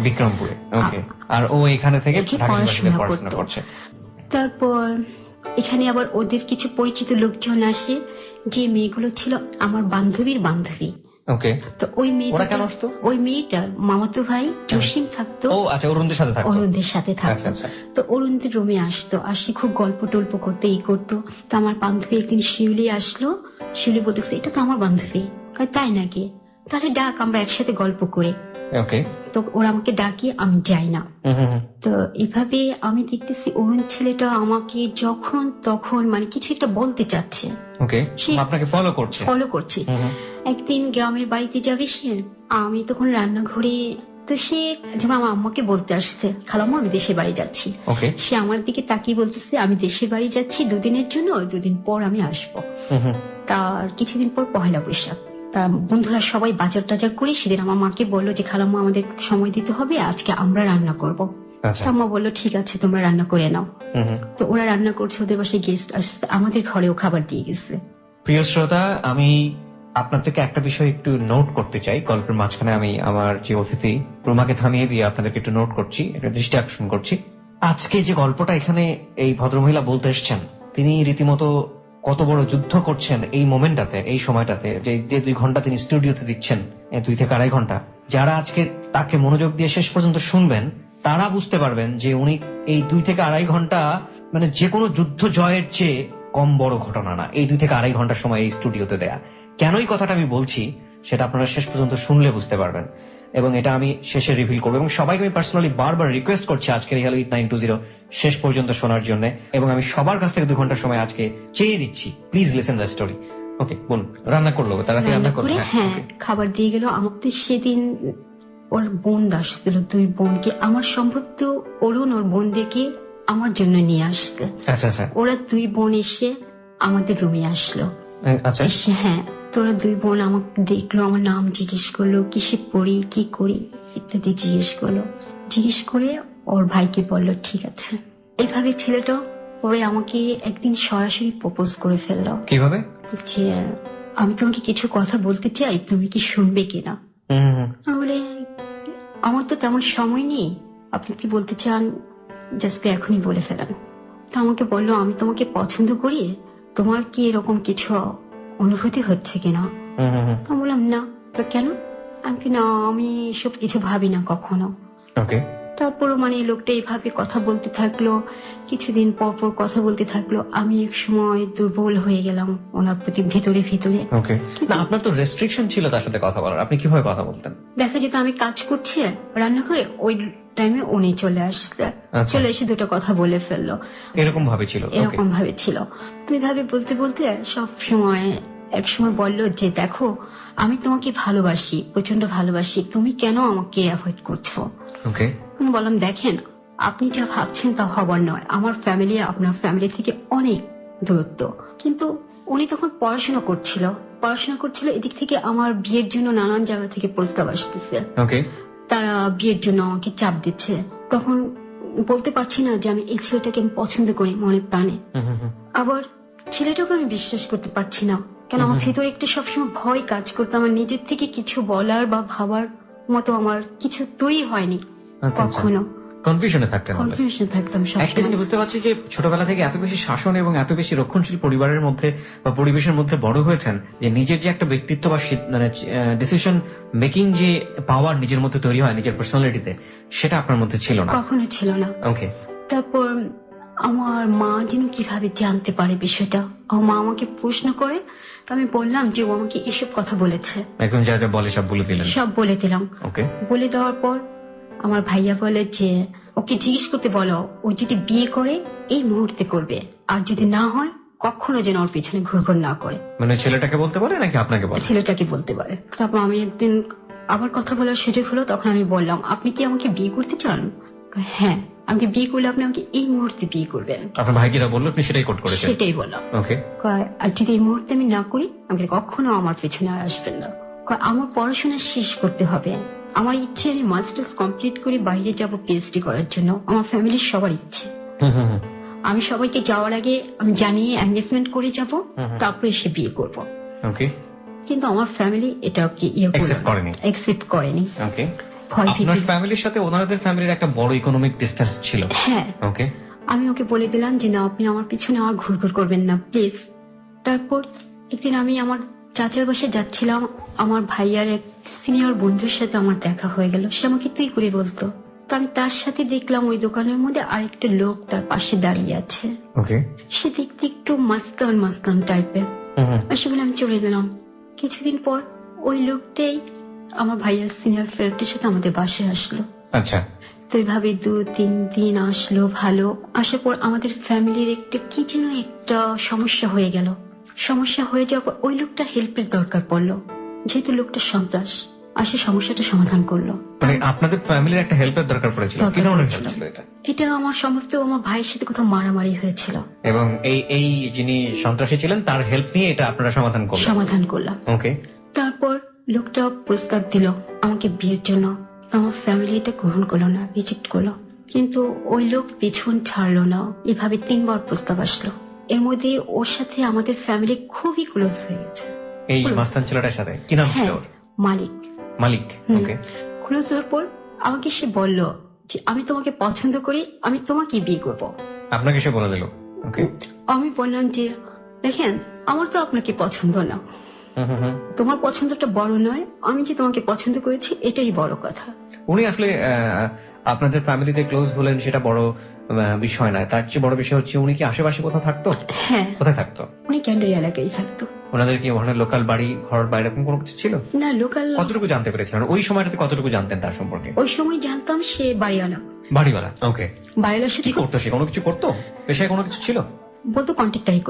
বিক্রমপুরে। ওকে। আর ও এখানে থেকে ঢাকা ইউনিভার্সিটিতে পড়াশোনা করছে। তারপর এখানে আবার ওদের কিছু পরিচিত লোকজন আসে, যে মেয়েগুলো ছিল আমার বান্ধবীর বান্ধবী। ওকে। তো ওই ওরা কেন আসতো? ওই মেয়েটার মামাতো ভাই জসিম থাকতো। ও আচ্ছা, অরুণদের সাথে থাকতো। অরুণদের সাথে থাকতো। আচ্ছা আচ্ছা। তো অরুণদের রুমে আসতো, আসি খুব গল্প টল্প করতো, এই করতো। তো আমার বান্ধবী একদিন শিউলি আসলো, শিউলি বলতেছে এটা তো আমার বান্ধবী। কয় তাই নাকি, তাহলে ডাক, আমরা একসাথে গল্প করে। ওকে। তো ওরা আমাকে ডাকি, আমি যাই না। তো এভাবে আমি দেখতেছি অরুণ ছেলেটা আমাকে যখন তখন মানে কিছু একটা বলতে চাচ্ছে। ওকে। সে আপনাকে ফলো করছে। একদিন গ্রামের বাড়িতে যাবে সে, আমি তখন রান্নাঘরে, তো সে যেমন আমার আম্মাকে বলতে আসছে খালাম্মা আমি দেশের বাড়ি যাচ্ছি। ওকে। সে আমার দিকে তাকিয়ে বলতেছে আমি দেশের বাড়ি যাচ্ছি 2 দিনের জন্য, 2 দিন পর আমি আসবো। তার কিছুদিন পর পহেলা বৈশাখ, তার বন্ধুরা সবাই বাজার টাজার করে সেদিন আমার মাকে বললো যে খালাম্মা আমাদের সময় দিতে হবে, আজকে আমরা রান্না করবো। আম্মা বললো ঠিক আছে তোমরা রান্না করে নাও। তো ওরা রান্না করছে, ওদের বাসায় গেস্ট আসছে, আমাদের ঘরেও খাবার দিয়ে গেছে। প্রিয় শ্রোতা, আমি আপনার থেকে একটা বিষয় একটু নোট করতে চাই। গল্পের মাঝখানে আমি আমার যে অতিথি রুমাকে থামিয়ে দিয়ে আপনাদেরকে একটু নোট করছি, একটা দৃষ্টি আকর্ষণ করছি। আজকে যে গল্পটা এখানে এই ভদ্রমহিলা বলতে এসছেন, তিনি রীতিমতো কত বড় যুদ্ধ করছেন এই মোমেন্টটাতে, এই সময়টাতে, যে 2 ঘন্টা তিনি স্টুডিওতে দিচ্ছেন, 2 থেকে 2.5 ঘন্টা। যারা আজকে তাকে মনোযোগ দিয়ে শেষ পর্যন্ত শুনবেন তারা বুঝতে পারবেন যে উনি এই 2 থেকে 2.5 ঘন্টা মানে যে কোনো যুদ্ধ জয়ের চেয়ে কম বড় ঘটনা না, এই 2 থেকে 2.5 ঘন্টার সময় এই স্টুডিওতে দেয়া। কেন এই কথাটা আমি বলছি সেটা আপনারা শেষ পর্যন্ত শুনলে বুঝতে পারবেন, এবং এটা আমি শেষে রিভিল করবো। এবং সবাইকে আমি পার্সোনালি বারবার রিকোয়েস্ট করছি আজকের এই হ্যালো ইট 920 শেষ পর্যন্ত শোনার জন্য, এবং আমি সবার কাছ থেকে 2 ঘন্টার সময় আজকে চেয়ে দিচ্ছি, প্লিজ লিসেন দ্য স্টোরি। ওকে, বলুন। রান্না করলো তারা? রান্না করে হ্যাঁ, খাবার দিয়ে গেল। আমার তো সেদিন ওর বোন আসছিল, 2 বোনকে, আমার সম্ভবত অরুণ ওর বোনদেরকে আমার জন্য নিয়ে আসছে। আচ্ছা আচ্ছা। ওরা 2 বোন এসে আমাদের রুমে আসলো। আচ্ছা। হ্যাঁ, তোরা 2 বোন আমাকে দেখলো, আমার নাম জিজ্ঞেস করলো, কিসে পড়ি, কি করি ইত্যাদি জিজ্ঞেস করে ওর ভাইকে বললো ঠিক আছে। এইভাবে ছেলেটা পরে আমাকে একদিন সরাসরি প্রপোজ করে ফেললো। কিভাবে? যে আমি তোমাকে কিছু কথা বলতে চাই, তুমি কি শুনবে কিনা। আমি বলে আমার তো তেমন সময় নেই, আপনি কি বলতে চান জাস্ট এখনই বলে ফেলেন। তো আমাকে বললো আমি তোমাকে পছন্দ করি, তোমার কি এরকম কিছু অনুভূতি হচ্ছে কিনা। আমি বললাম না। কেন? আমি না, আমি সব কিছু ভাবি না কখনো। তারপরও মানে লোকটা এইভাবে কথা বলতে থাকলো, কিছুদিন পর পর কথা বলতে থাকলো। আমি এক সময় দুর্বল হয়ে গেলাম ওনার প্রতি ভিতরে। না, আপনার তো রেস্ট্রিকশন ছিল তার সাথে কথা বলার, আপনি কিভাবে কথা বলতেন? দেখা যেত আমি কাজ করছি রান্না করে, ওই টাইমে উনি চলে আসছে, চলে এসে 2টা কথা বলে ফেললো। এরকম ভাবে ছিল। তো এইভাবে বলতে বলতে সব সময় এক সময় বললো যে দেখো আমি তোমাকে ভালোবাসি, প্রচন্ড ভালোবাসি, তুমি কেন আমাকে অ্যাভয়েড করছো। বললাম দেখেন আপনি যা ভাবছেন তা হবার নয়, আমার ফ্যামিলি আপনার ফ্যামিলি থেকে অনেক দূরত্ব। কিন্তু উনি তখন পড়াশোনা করছিল, এদিক থেকে আমার বিয়ের জন্য নানান জায়গা থেকে প্রস্তাব আসতেছে। তারা বিয়ের জন্য আমাকে চাপ দিচ্ছে। তখন বলতে পারছি না যে আমি এই ছেলেটাকে আমি পছন্দ করি মনে প্রাণে, আবার ছেলেটাকে আমি বিশ্বাস করতে পারছি না। কেন আমার ভিতরে একটা সবসময় ভয় কাজ করতো, আমার নিজের থেকে কিছু বলার বা ভাবার মতো আমার কিছু তৈরি হয়নি কখনো। কনফিউশনে থাকতাম একটা জিনিস বুঝতে পারছি যে ছোটবেলা থেকে এত বেশি শাসন এবং এত বেশি রক্ষণশীল পরিবারের মধ্যে বা পরিবেশের মধ্যে বড় হয়েছেন যে নিজের যে একটা ব্যক্তিত্ব বা মানে ডিসিশন মেকিং যে পাওয়ার নিজের মধ্যে তৈরি হয় নিজের পার্সোনালিটিতে, সেটা আপনার মধ্যে ছিল না, কখনো ছিল না। তারপর আমার মা যেন কিভাবে জানতে পারে বিষয়টা, আমার মা আমাকে প্রশ্ন করে, তো আমি বললাম যে ও আমাকে এসব কথা বলেছে। একদম যা যা বলে সব বলে দিলাম। বলে দেওয়ার পর আমার ভাইয়া বলে যে ওকে জিজ্ঞেস করতে বলো, ও যদি বিয়ে করে এই মুহূর্তে করবে, আর যদি না হয় কখনো যেন ওর পিছনে ঘুরঘুর না করে। মানে ছেলেটাকে বলতে পারে নাকি আপনাকে বলে? ছেলেটাকে বলতে পারে। তারপর আমি একদিন আবার কথা বলার সুযোগ হলো, তখন আমি বললাম আপনি কি আমাকে বিয়ে করতে চান? হ্যাঁ, আমাকে বিয়ে করলে আপনি আমাকে এই মুহূর্তে বিয়ে করবেন। আপনার ভাই যেটা বললো আপনি সেটাই কোট করেছেন? সেটাই বললাম। আর যদি এই মুহূর্তে আমি না করি আমাকে কখনো আমার পেছনে আর আসবেন না। আমার পড়াশোনা শেষ করতে হবে, আমার ইচ্ছে আমি মাস্টার্স কমপ্লিট করে বাইরে যাব পিএইচডি করার জন্য, আমার ফ্যামিলির সবার ইচ্ছে। আমি সবাইকে যাওয়ার আগে আমি জানিয়ে এনগেজমেন্ট করে যাব, তারপরে এসে বিয়ে করব। ওকে। কিন্তু আমার ফ্যামিলি এটাকে একসেপ্ট করেনি। ওকে। ভয় ভীতি। আপনার ফ্যামিলির সাথে ওনাদের ফ্যামিলির একটা বড় ইকোনমিক ডিসটেন্স ছিল। হ্যাঁ। ওকে। আমি ওকে বলে দিলাম যে না, আপনি আমার পিছনে আর ঘুরঘুর করবেন না প্লিজ। তারপর একদিন আমি আমার চাচার বাসায় যাচ্ছিলাম, আমার ভাইয়ার এক সিনিয়র বন্ধুর সাথে আমার দেখা হয়ে গেল। সে আমাকে তুই করে বলতো। তো আমি তার সাথে দেখলাম ওই দোকানের মধ্যে আরেকটা লোক তার পাশে দাঁড়িয়ে আছে। ওকে। সে দেখতে একটু মাস্তান টাইপের। আসলে আমি চলে গেলাম। কিছুদিন পর ওই লোকটাই আমার ভাইয়ার সিনিয়র ফ্রেন্ডের সাথে আমাদের বাসায় আসলো। আচ্ছা। তো এইভাবে 2-3 দিন আসলো, ভালো। আসার পর আমাদের ফ্যামিলির একটা কি যেন একটা সমস্যা হয়ে গেল। সমস্যা হয়ে যাওয়ার পর ওই লোকটা হেল্পের দরকার পড়লো, যেহেতু লোকটা সন্ত্রাস। আসে সমস্যাটা সমাধান করলো। মানে আপনাদের ফ্যামিলির একটা হেল্পের দরকার পড়েছিল। কি ধরনের হেল্প ছিল এটা? এটা আমার সম্ভবত আমার ভাইয়ের সাথে কোথাও মারামারি হয়েছিল, এবং এই যিনি সন্ত্রাসী ছিলেন তার হেল্প নিয়ে এটা আপনারা সমাধান করলাম। ওকে। তারপর লোকটা প্রস্তাব দিল আমাকে বিয়ের জন্য। আমার ফ্যামিলি এটা গ্রহণ করলো না, রিজেক্ট করলো। কিন্তু ওই লোক পিছন ছাড়লো না। এভাবে 3 বার প্রস্তাব আসলো। এর মধ্যে ওর সাথে আমাদের ফ্যামিলি খুবই ক্লোজ হয়ে গেছে। এই মাস্তান ছেলেটার সাথে কি নাম ছিল ওর? মালিক। ওকে। ক্লোজ হওয়ার পর আমাকে সে বলল যে আমি তোমাকে পছন্দ করি, আমি তোমাকে বিয়ে করব। আপনাকে সে বলে দিল? ওকে। আমি বললাম যে দেখেন, আমার তো আপনাকে পছন্দ না, তোমার পছন্দটা বড় নয়, আমি যে তোমাকে পছন্দ করেছি এটাই বড় কথা। উনি আসলে আপনাদের ফ্যামিলিতে ক্লোজ হলেন সেটা বড় বিষয় নয়, তার চেয়ে বড় বিষয় হচ্ছে উনি কি আশেপাশে কোথাও থাকতো? হ্যাঁ। কোথায় থাকতো? উনি ক্যান্ডারি এলাকায় থাকতো। ওনাদের কি ওখানে লোকাল বাড়ি ঘর বা এরকম কোনো কিছু ছিল? না, লোকাল। কতটুকু জানতে পেরেছিলেন ওই সময়টাতে, কতটুকু জানতেন তার সম্পর্কে? ওই সময় জানতাম সে বাড়িওয়ালা। ওকে। বাড়িওয়ালার সাথে কি করতো সে? কোনো কিছু করতো? পেশায় কোনো কিছু ছিল? বলতো কন্ট্রাক্টারি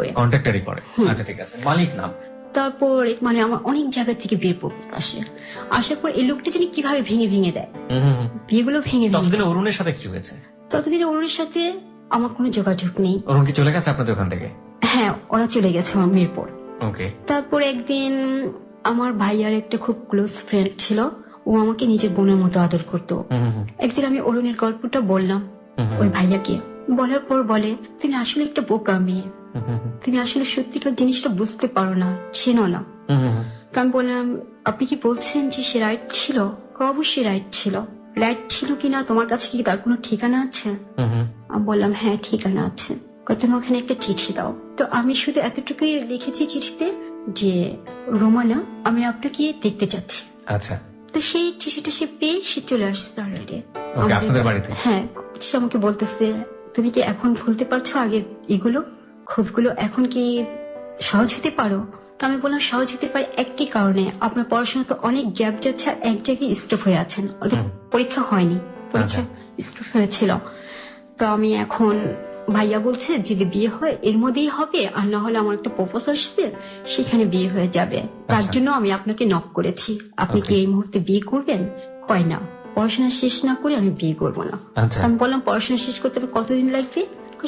করে। আচ্ছা, ঠিক আছে। মালিক নাম। তারপর মানে আমার অনেক জায়গা থেকে বিয়ের প্রপোজাল আসার পর এই লোকটা জানি কিভাবে ভেঙে দেয় বিয়েগুলো ভেঙে। ততদিনে অরুণের সাথে কি হয়েছে? ততদিনে অরুণের সাথে আমার কোনো যোগাযোগ নেই। অরুণ কি চলে গেছে আপনাদের ওখান থেকে? হ্যাঁ, ওরা চলে গেছে আমার মেয়ের পর। ওকে। তারপর একদিন আমার ভাইয়ার একটা খুব ক্লোজ ফ্রেন্ড ছিল, ও আমাকে নিজের বোনের মতো আদর করতো। একদিন আমি অরুণের গল্পটা বললাম ওই ভাইয়াকে। বলার পর বলে তুমি আসলে একটা বোকা মেয়ে, তুমি আসলে সত্যিকার জিনিসটা বুঝতে পারো না, চেনো না। তো আমি বললাম আপনি কি বলছেন যে সে রাইট ছিল? অবশ্যই রাইট ছিল কিনা তোমার কাছে কি তার কোনো ঠিকানা আছে? আমি বললাম হ্যাঁ, ঠিকানা আছে। তুমি ওখানে একটা চিঠি দাও। তো আমি শুধু এতটুকুই লিখেছি চিঠিতে যে রোমানা, আমি আপনাকে দেখতে চাচ্ছি। আচ্ছা। তো সেই চিঠিটা সে পেয়ে সে চলে আসছে অলরেডি আপনাদের বাড়িতে। হ্যাঁ, সে আমাকে বলতেছে তুমি কি এখন ভুলতে পারছো আগের এগুলো ক্ষোভগুলো? এখন কি সহজ হতে পারো? তো আমি বললাম সহজ হতে পারে একটি কারণে, আপনার পড়াশোনা তো অনেক গ্যাপ যাচ্ছে আর এক জায়গায় স্টপ হয়ে আছেন। ওদের পরীক্ষা হয়নি, পরীক্ষা স্টপ হয়েছিল। তো আমি এখন ভাইয়া বলছে যদি বিয়ে হয় এর মধ্যেই হবে, আর না হলে আমার একটা প্রপোজাল আসছে সেখানে বিয়ে হয়ে যাবে। তার জন্য আমি আপনাকে নক করেছি, আপনি কি এই মুহূর্তে বিয়ে করবেন? কয় না, পড়াশোনা শেষ না করে আমি বিয়ে করবো না। আমি বললাম পড়াশোনা শেষ করতে কতদিন লাগবে?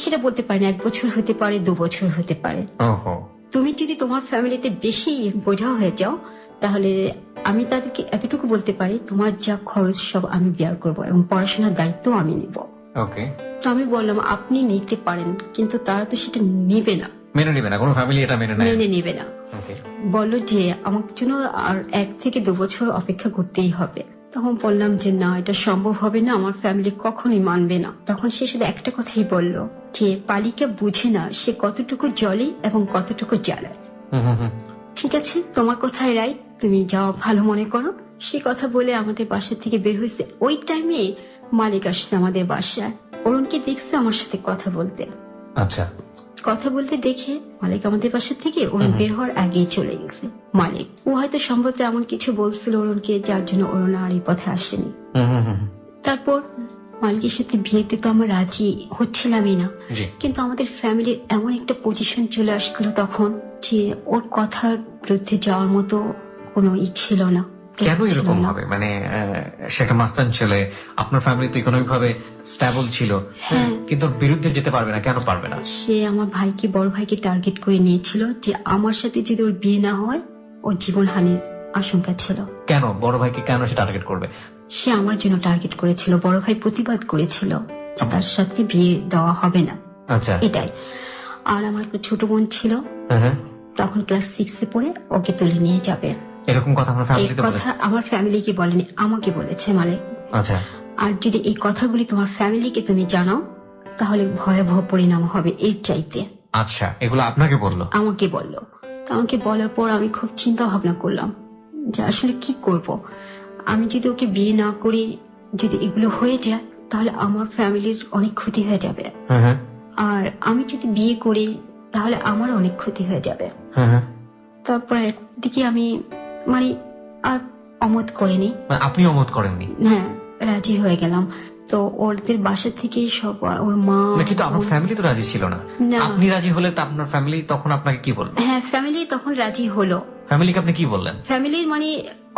সেটা বলতে পারি না, 1 বছর হতে পারে, 2 বছর হতে পারে। তুমি যদি তোমার ফ্যামিলিতে বেশি বোঝা হয়ে যাও তাহলে আমি তাদেরকে এতটুকু বলতে পারি তোমার যা খরচ সব আমি বেয়ার করবো এবং পড়াশোনার দায়িত্ব আমি নিব। ওকে। তো আমি বললাম আপনি নিতে পারেন, কিন্তু তারা তো সেটা নেবে না, মেনে নেবে না, কোনো ফ্যামিলি এটা মেনে নেবে না। বলো যে আমার জন্য আর 1 থেকে 2 বছর অপেক্ষা করতেই হবে। তখন বললাম যে না, এটা সম্ভব হবে না, আমার ফ্যামিলি কখনোই মানবে না। তখন সে শুধু একটা কথাই বলল যে পালিকা বুঝে না সে কতটুকু জ্বলে এবং কতটুকু জ্বালায়। ঠিক আছে, তোমার কথাই রাইট, তুমি যাও ভালো মনে করো। সে কথা বলে আমাদের বাসা থেকে বের হয়েছে। ওই টাইমে মালিক আসছে আমাদের বাসায়, অরুণকে দেখছে আমার সাথে কথা বলতে। আচ্ছা। কথা বলতে দেখে মালিক আমাদের বাসা থেকে অরুণ বের হওয়ার আগেই চলে গেছে। মালিক ও হয়তো সম্ভবত এমন কিছু বলছিল অরুণকে যার জন্য অরুণ আর এই পথে আসেনি। তারপর মালিকের সাথে বিয়েতে তো আমরা রাজি হচ্ছিলামই না, কিন্তু আমাদের ফ্যামিলির এমন একটা পজিশন চলে আসছিল তখন যে ওর কথার বিরুদ্ধে যাওয়ার মতো কোনো ছিল না। কেন এরকম হবে? মানে সেটা মাস্তান ছেলে, আপনার ফ্যামিলি তো ইকোনমিক ভাবে স্টেবল ছিল, কিন্তু বিরুদ্ধে যেতে পারবে না। কেন পারবে না? সে আমার বড় ভাইকে টার্গেট করে নিয়েছিল যে আমার সাথে যদি ওর বিয়ে না হয় ওর জীবনহানির আশঙ্কা ছিল। কেন বড় ভাইকে কেন সে টার্গেট করবে? সে আমার জন্য টার্গেট করেছিল, বড় ভাই প্রতিবাদ করেছিল যে তার সাথে বিয়ে দেওয়া হবে না, আচ্ছা। এটাই। আর আমার একটা ছোট বোন ছিল, হ্যাঁ, তখন ক্লাস 6-এ পড়ে, ওকে তুলে নিয়ে যাবে। এরকম কথা আমার এই ফ্যামিলিতে কথা আমার ফ্যামিলিকে বলেনি, আমাকে বলেছে মালিক। আচ্ছা। আর যদি এই কথাগুলি তোমার ফ্যামিলিকে তুমি জানাও তাহলে ভয়াবহ পরিণাম হবে এর চাইতে। আচ্ছা, এগুলো আপনাকে বললো? আমাকে বললো। তো আমাকে বলার পর আমি খুব চিন্তা ভাবনা করলাম যে আসলে কি করব। আমি যদি ওকে বিয়ে না করি, যদি এগুলো হয়ে যায় তাহলে আমার ফ্যামিলির অনেক ক্ষতি হয়ে যাবে। হ্যাঁ, আর আমি যদি বিয়ে করি তাহলে আমার অনেক ক্ষতি হয়ে যাবে। হ্যাঁ। তারপর একদিকে আমি মানে আর অমত করিনি। মানে আপনি অমত করেননি? হ্যাঁ, রাজি হয়ে গেলাম। তো ওদের বাসা থেকে সব, ওর মা, কিন্তু আপনার ফ্যামিলি তো রাজি ছিল না। না। আপনি রাজি হলে তো আপনার ফ্যামিলি তখন আপনাকে কি বললো? হ্যাঁ, ফ্যামিলি তখন রাজি হলো। ফ্যামিলিকে আপনি কি বললেন? ফ্যামিলির মানে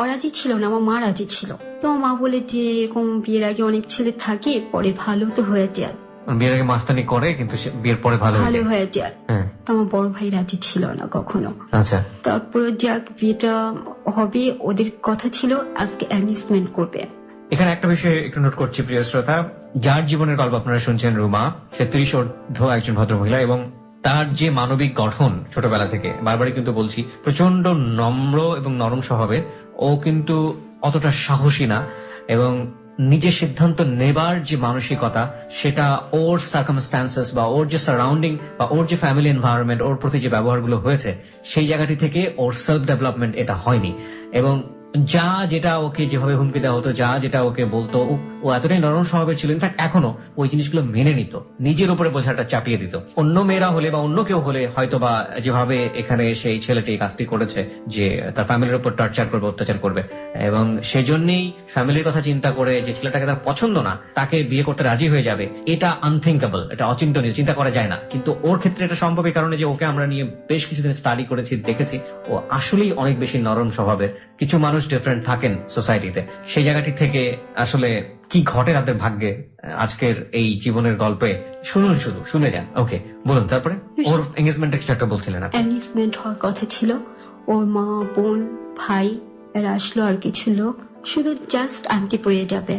অরাজি ছিল না, আমার মা রাজি ছিল। তো আমার মা বলে যে এরকম বিয়ের আগে অনেক ছেলে থাকে, পরে ভালো তো হয়ে যায়, বিয়ের আগে মাস্তানি করে কিন্তু বিয়ের পরে ভালো হয়ে যায়। হ্যাঁ। তো আমার বড় ভাই রাজি ছিল না কখনো। আচ্ছা। তারপরে যাক, বিয়েটা হবে, ওদের কথা ছিল আজকে অ্যারেঞ্জমেন্ট করবে। এখানে একটা বিষয় একটু নোট করছি প্রিয় শ্রোতা, যার জীবনের গল্প আপনারা শুনছেন, রুমা, সে 30 ঊর্ধ্ব একজন ভদ্রমহিলা, এবং তার যে মানবিক গঠন ছোটবেলা থেকে, বারবারই কিন্তু বলছি, প্রচন্ড নম্র এবং নরম স্বভাবের। ও কিন্তু অতটা সাহসী না, এবং নিজের সিদ্ধান্ত নেবার যে মানসিকতা, সেটা ওর সার্কামস্ট্যান্সেস বা ওর যে সারাউন্ডিং বা ওর যে ফ্যামিলি এনভায়রনমেন্ট, ওর প্রতি যে ব্যবহারগুলো হয়েছে, সেই জায়গাটি থেকে ওর সেলফ ডেভেলপমেন্ট এটা হয়নি। এবং যা যেটা ওকে যেভাবে হুমকি দেওয়া হতো, যা যেটা ওকে বলতো, ও এতটাই নরম স্বভাবের ছিল, ইনফ্যাক্ট এখনো ওই জিনিসগুলো মেনে নিত, নিজের উপরে বোঝাটা চাপিয়ে দিত। অন্য মেয়েরা হলে বা অন্য কেউ হলে হয়তো বা যেভাবে এখানে সেই ছেলেটি কাজটি করেছে, যে তার ফ্যামিলির উপর টর্চার করবে, অত্যাচার করবে, এবং সেজন্যই ফ্যামিলির কথা চিন্তা করে যে ছেলেটাকে তার পছন্দ না, তাকে বিয়ে করতে রাজি হয়ে যাবে, এটা আনথিঙ্কেবল, এটা অচিন্তনীয়, চিন্তা করা যায় না। কিন্তু ওর ক্ষেত্রে এটা সম্ভব এই কারণে যে ওকে আমরা নিয়ে বেশ কিছুদিন স্টাডি করেছি, দেখেছি ও আসলেই অনেক বেশি নরম স্বভাবের। কিছু মানুষ ডিফারেন্ট থাকেন সোসাইটিতে, সেই জায়গাটি থেকে আসলে কি ঘটে তাদের ভাগ্যে, আজকের এই জীবনের গল্পে শুনুন, শুধু শুনে যান। ওকে, বলুন তারপরে। ওর এঙ্গেজমেন্টের কিছু একটা বলছিলেন আপনি। এনগেজমেন্ট হওয়ার কথা ছিল, ওর মা, বোন, ভাই এরা আসলো, আর কিছু লোক, শুধু জাস্ট আংটি পরিয়ে যাবে,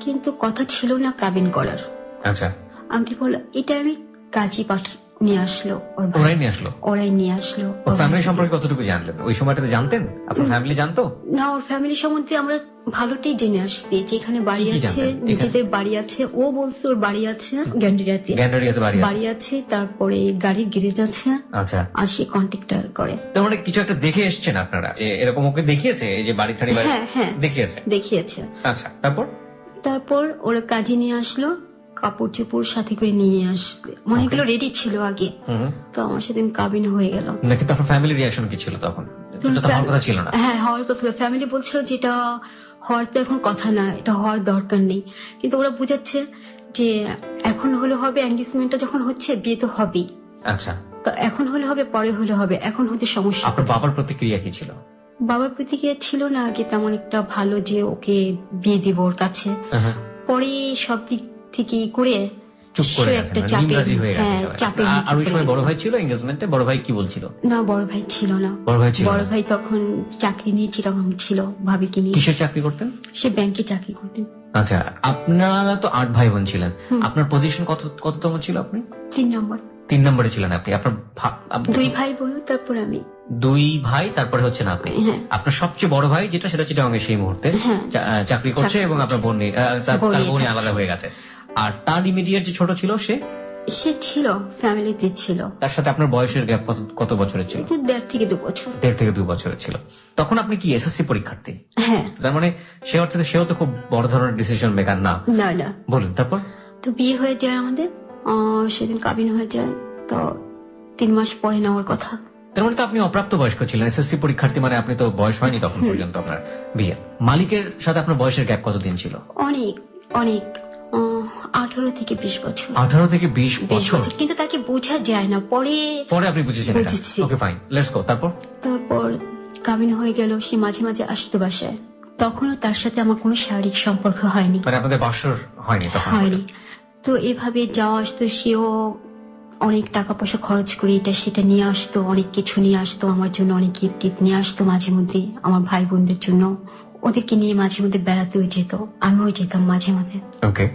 কিন্তু কথা ছিল না কাবিন করার। আচ্ছা। আংটি বললো, এটা আমি কাজী পাঠ নিয়ে আসলো, ওরাই নিয়ে আসলো? ওরাই নিয়ে আসলো। ওর ফ্যামিলি সম্পর্কে কতটুকু জানলেন ওই সময়টাতে? জানতেন? আপনার ফ্যামিলি জানতো? না, ওর ফ্যামিলি সম্বন্ধে আমরা ভালোটাই জেনে আসছি, যে এখানে বাড়ি কি আছে, জানতেন? নিজেদের বাড়ি আছে। ও বলছে ওর বাড়ি আছে গ্যান্ডারিয়াতে, গ্যান্ডারিয়াতে বাড়ি আছে, তারপরে গাড়ির গ্যারেজ আছে। আচ্ছা। আর সে কন্ট্রাক্টর করে। তার মানে কিছু একটা দেখে এসছেন আপনারা, যে এরকম ওকে দেখিয়েছে, এই যে বাড়ি ঠাড়ি হ্যাঁ দেখিয়েছে। আচ্ছা, তারপর ওরা কাজে নিয়ে আসলো, কাপড় চোপড় সাথে করে নিয়ে আসছে, মনেগুলো রেডি ছিল আগে। তো আমার সেদিন কাবিন হয়ে গেল। নাকি তখন ফ্যামিলি রিঅ্যাকশন কি ছিল তখন? এটা তো হওয়ার কথা ছিল না। হ্যাঁ, হওয়ার কথা। ফ্যামিলি বলছিল যে এটা হওয়ার তো এখন কথা না, এটা হওয়ার দরকার নেই, কিন্তু ওরা বুঝাচ্ছে যে এখন হলে হবে, এনগেজমেন্টটা যখন হচ্ছে, বিয়ে তো হবেই। আচ্ছা। তো এখন হলে হবে, পরে হলে হবে, এখন হতে সমস্যা। আপনার বাবার প্রতিক্রিয়া কি ছিল? বাবার প্রতিক্রিয়া ছিল না আগে তেমন একটা ভালো, যে ওকে বিয়ে দিব ওর কাছে। পরে সব দিক থেকে করে চুপ করে একটা চাপে, চাপে। আর ওই সময় বড় ভাই ছিল এঙ্গেজমেন্টে? বড় ভাই কি বলছিল? না, বড় ভাই ছিল না। বড় ভাই তখন চাকরি নিয়ে চিটাগাং ছিল, ভাবিকে নিয়ে। কিসের চাকরি করতেন? সে ব্যাংকে চাকরি করতেন। আচ্ছা, আপনারা তো 8 ভাই বোন ছিলেন, আপনার পজিশন কততম ছিল? আপনি 3 নম্বর। 3 নম্বরে ছিলেন আপনি। আপনার 2 ভাই বোন, তারপর আমি। 2 ভাই, তারপরে হচ্ছে না আপনি। আপনার সবচেয়ে বড় ভাই যেটা, সেটা চিটাগাং সেই মুহূর্তে চাকরি করছে, এবং আপনার বোন তার বোন আলাদা হয়ে গেছে। আর তার ইমিডিয়েট যে ছোট ছিল, সে ছিল ফ্যামিলিতে ছিল। তার সাথে আপনার বয়সের গ্যাপ কত বছরের ছিল? 1.5 থেকে 2 বছর। 1.5 থেকে 2 বছরের ছিল। তখন আপনি কি এসএসসি পরীক্ষার্থী? হ্যাঁ। তার মানে সে অর্থে সেও তো খুব বড় ধরনের ডিসিশন মেকার না। না। বলুন তারপর। তো বিয়ে হয়ে যায় আমাদের, সেদিন কাবিন হয়ে যায়। তো 3 মাস পরে নেওয়ার কথা। তার মানে তো আপনি অপ্রাপ্ত বয়স্ক ছিলেন, এসএসসি পরীক্ষার্থী, মানে আপনি তো বয়স হয়নি তখন পর্যন্ত আপনার বিয়ে। মালিকের সাথে আপনার বয়সের গ্যাপ কতদিন ছিল? অনেক 18 থেকে 20 বছর। 18 থেকে 20 বছর? কিন্তু তাকে বোঝা যায় না, পরে আপনি বুঝেছেন। ওকে, ফাইন, লেটস গো। তারপর কাবিন হয়ে গেল। সে মাঝে মাঝে আসতো বাসায়, তখনও তার সাথে আমার কোনো শারীরিক সম্পর্ক হয়নি। মানে আপনাদের বাসর হয়নি তখন? হয়নি। তো এভাবে যাওয়া আসতো, সেও অনেক টাকা পয়সা খরচ করে এটা সেটা নিয়ে আসতো, অনেক কিছু নিয়ে আসতো আমার জন্য, অনেক গিফট নিয়ে আসতো মাঝে মধ্যে আমার ভাই বোনদের জন্য। ওদেরকে নিয়ে মাঝে মধ্যে বেড়াতেও যেত, আমিও যেতাম মাঝে মাঝে। ওকে।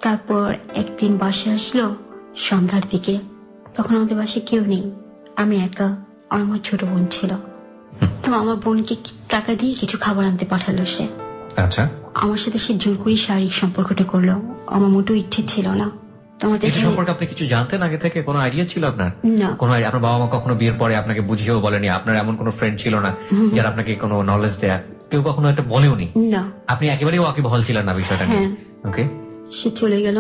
তারপর একদিন বাসায় আসলো সন্ধ্যার দিকে, তখন আমাদের বাসায় কেউ নেই, আমি একা আর আমার ছোট বোন ছিল। তো আমার বোনকে টাকা দিয়ে কিছু খাবার আনতে পাঠালো সে। আচ্ছা, আমার সাথে সে জোর করে শারীরিক সম্পর্কটা করলো, আমার মোটেও ইচ্ছে ছিল না। তো আমাদের এটা সম্পর্কে আপনি কিছু জানতেন আগে থেকে? কোনো আইডিয়া ছিল আপনার? না, কোনো আপনার বাবা মা কখনো বিয়ের পরে আপনাকে বুঝিয়েও বলেনি? আপনার এমন কোনো ফ্রেন্ড ছিল না যারা আপনাকে কোনো নলেজ দেয়া? কেউ কখনো এটা বলেওনি? না। আপনি একেবারেই ওয়াকিবহাল ছিলেন না বিষয়টা নিয়ে? হ্যাঁ। ওকে। সে চলে গেল।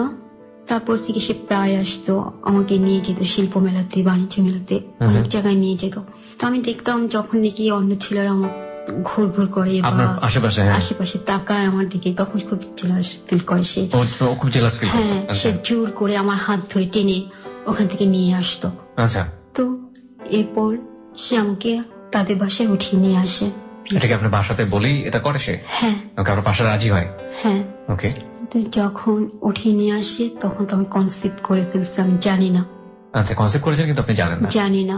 তারপর থেকে সে প্রায় আসতো, আমাকে নিয়ে যেত শিল্প মেলাতে, বাণিজ্য মেলাতে, অনেক জায়গায় নিয়ে যেত। তো আমি দেখতাম যখন নাকি অন্য ছেলেরা আমার ঘুর ঘুর করে বা আপনার আশেপাশে? হ্যাঁ। আশেপাশে তাকায় আমার দিকে, তখন খুব জেলাস ফিল করে সে। ও খুব জেলাস ফিল করে? হ্যাঁ, সে জোর করে আমার হাত ধরে টেনে ওখান থেকে নিয়ে আসতো। আচ্ছা, তো এরপর সে আমাকে তাদের বাসায় উঠিয়ে নিয়ে আসে। এটাকে আপনার বাসাতে বলেই এটা করে সে? হ্যাঁ ওকে, আপনার বাসা রাজি হয়? হ্যাঁ। ওকে। তো যখন উঠিয়ে নিয়ে আসে তখন তো আমি কনসেপ্ট করে ফেলছি, আমি জানি না। আচ্ছা, কনসেপ্ট করেছেন কিন্তু আপনি জানেন না? জানি না,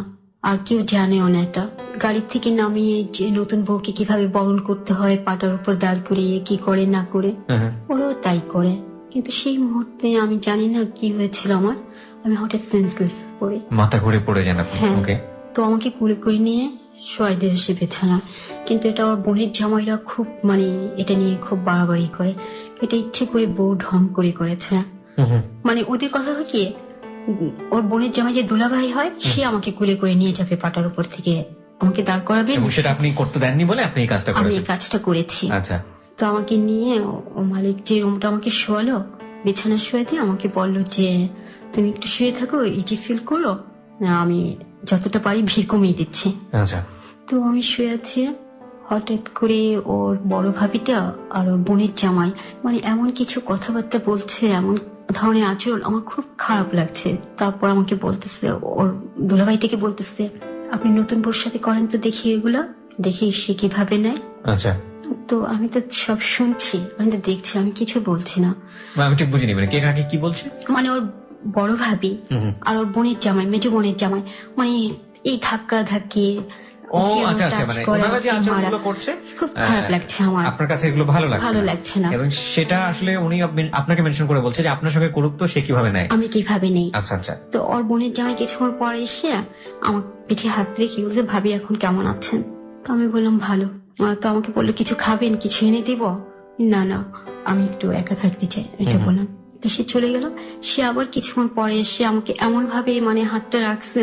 আর কেউ জানেও না এটা। গাড়ির থেকে নামিয়ে যে নতুন বউকে কিভাবে বরণ করতে হয়, পাটার উপর দাঁড় করিয়ে কি করে না করে, হ্যাঁ। ওরাও তাই করে। কিন্তু সেই মুহূর্তে আমি জানি না কি হয়েছিল আমার, আমি হঠাৎ সেন্সলেস পড়ি, মাথা ঘুরে পড়ে যান আপনি? হ্যাঁ। ওকে। তো আমাকে কুলে করে নিয়ে শোয়াই দিয়ে এসে বিছানা। কিন্তু এটা ওর বোনের জামাইরা খুব মানে এটা নিয়ে খুব বাড়াবাড়ি করে, এটা ইচ্ছে করে বউ ঢং করে করেছে। মানে ওদের কথা হয় কি, ওর বোনের জামাই যে দুলাভাই হয় সে আমাকে কুলে করে নিয়ে যাবে পাটার উপর থেকে, আমাকে দাঁড় করাবে। এবং সেটা আপনি করতে দেননি বলে আপনি এই কাজটা আমি এই করেছেন? কাজটা করেছি। আচ্ছা। তো আমাকে নিয়ে ও মালিক যে রুমটা আমাকে শোয়ালো, বিছানা শুয়ে দিয়ে আমাকে বললো যে তুমি একটু শুয়ে থাকো, ইজি ফিল করো, আমি যতটা পারি ভিড় কমিয়ে দিচ্ছি। আচ্ছা। তো আমি শুয়ে আছি, হঠাৎ করে ওর বড় ভাবিটা আর ওর বোনের জামাই মানে এমন কিছু কথাবার্তা বলছে, এমন ধরনের আচরণ, আমার খুব খারাপ লাগছে। তারপর আমাকে বলতেছে, ওর দুলাভাইটাকে বলতেছে, আপনি নতুন বউর সাথে করেন তো দেখি এগুলা, দেখি সে কিভাবে নেয়। আচ্ছা। তো আমি তো সব শুনছি, আমি তো দেখছি, আমি কিছু বলছি না। আমি ঠিক বুঝিনি, মানে কে কাকে কি বলছে? মানে ওর বড় ভাবি আর ওর বোনের জামাই, মেজো বোনের জামাই, মানে এই ধাক্কা ধাক্কি, ও ওকে আচ্ছা আচ্ছা, touch মানে করা, ওনারা যে ওকে আচরণগুলো মারা। করছে খুব খারাপ লাগছে আমার, আপনার কাছে এগুলো ভালো লাগছে ভালো না? লাগছে না। এবং সেটা আসলে উনি আপনাকে মেনশন করে বলছে যে আপনার সঙ্গে করুক, তো সে কিভাবে নেয়? আমি কিভাবে নেই। আচ্ছা আচ্ছা। তো ওর বোনের জামাই কিছুক্ষণ পরে এসে আমার পিঠে হাত রেখে বলছে, ভাবি এখন কেমন আছেন? তো আমি বললাম ভালো। তো আমাকে বললো কিছু খাবেন, কিছু এনে দিব? না না, আমি একটু একা থাকতে চাই, এটা বললাম। তো সে চলে গেল। সে আবার কিছুক্ষণ পরে এসে আমাকে এমন ভাবে মানে হাতটা রাখছে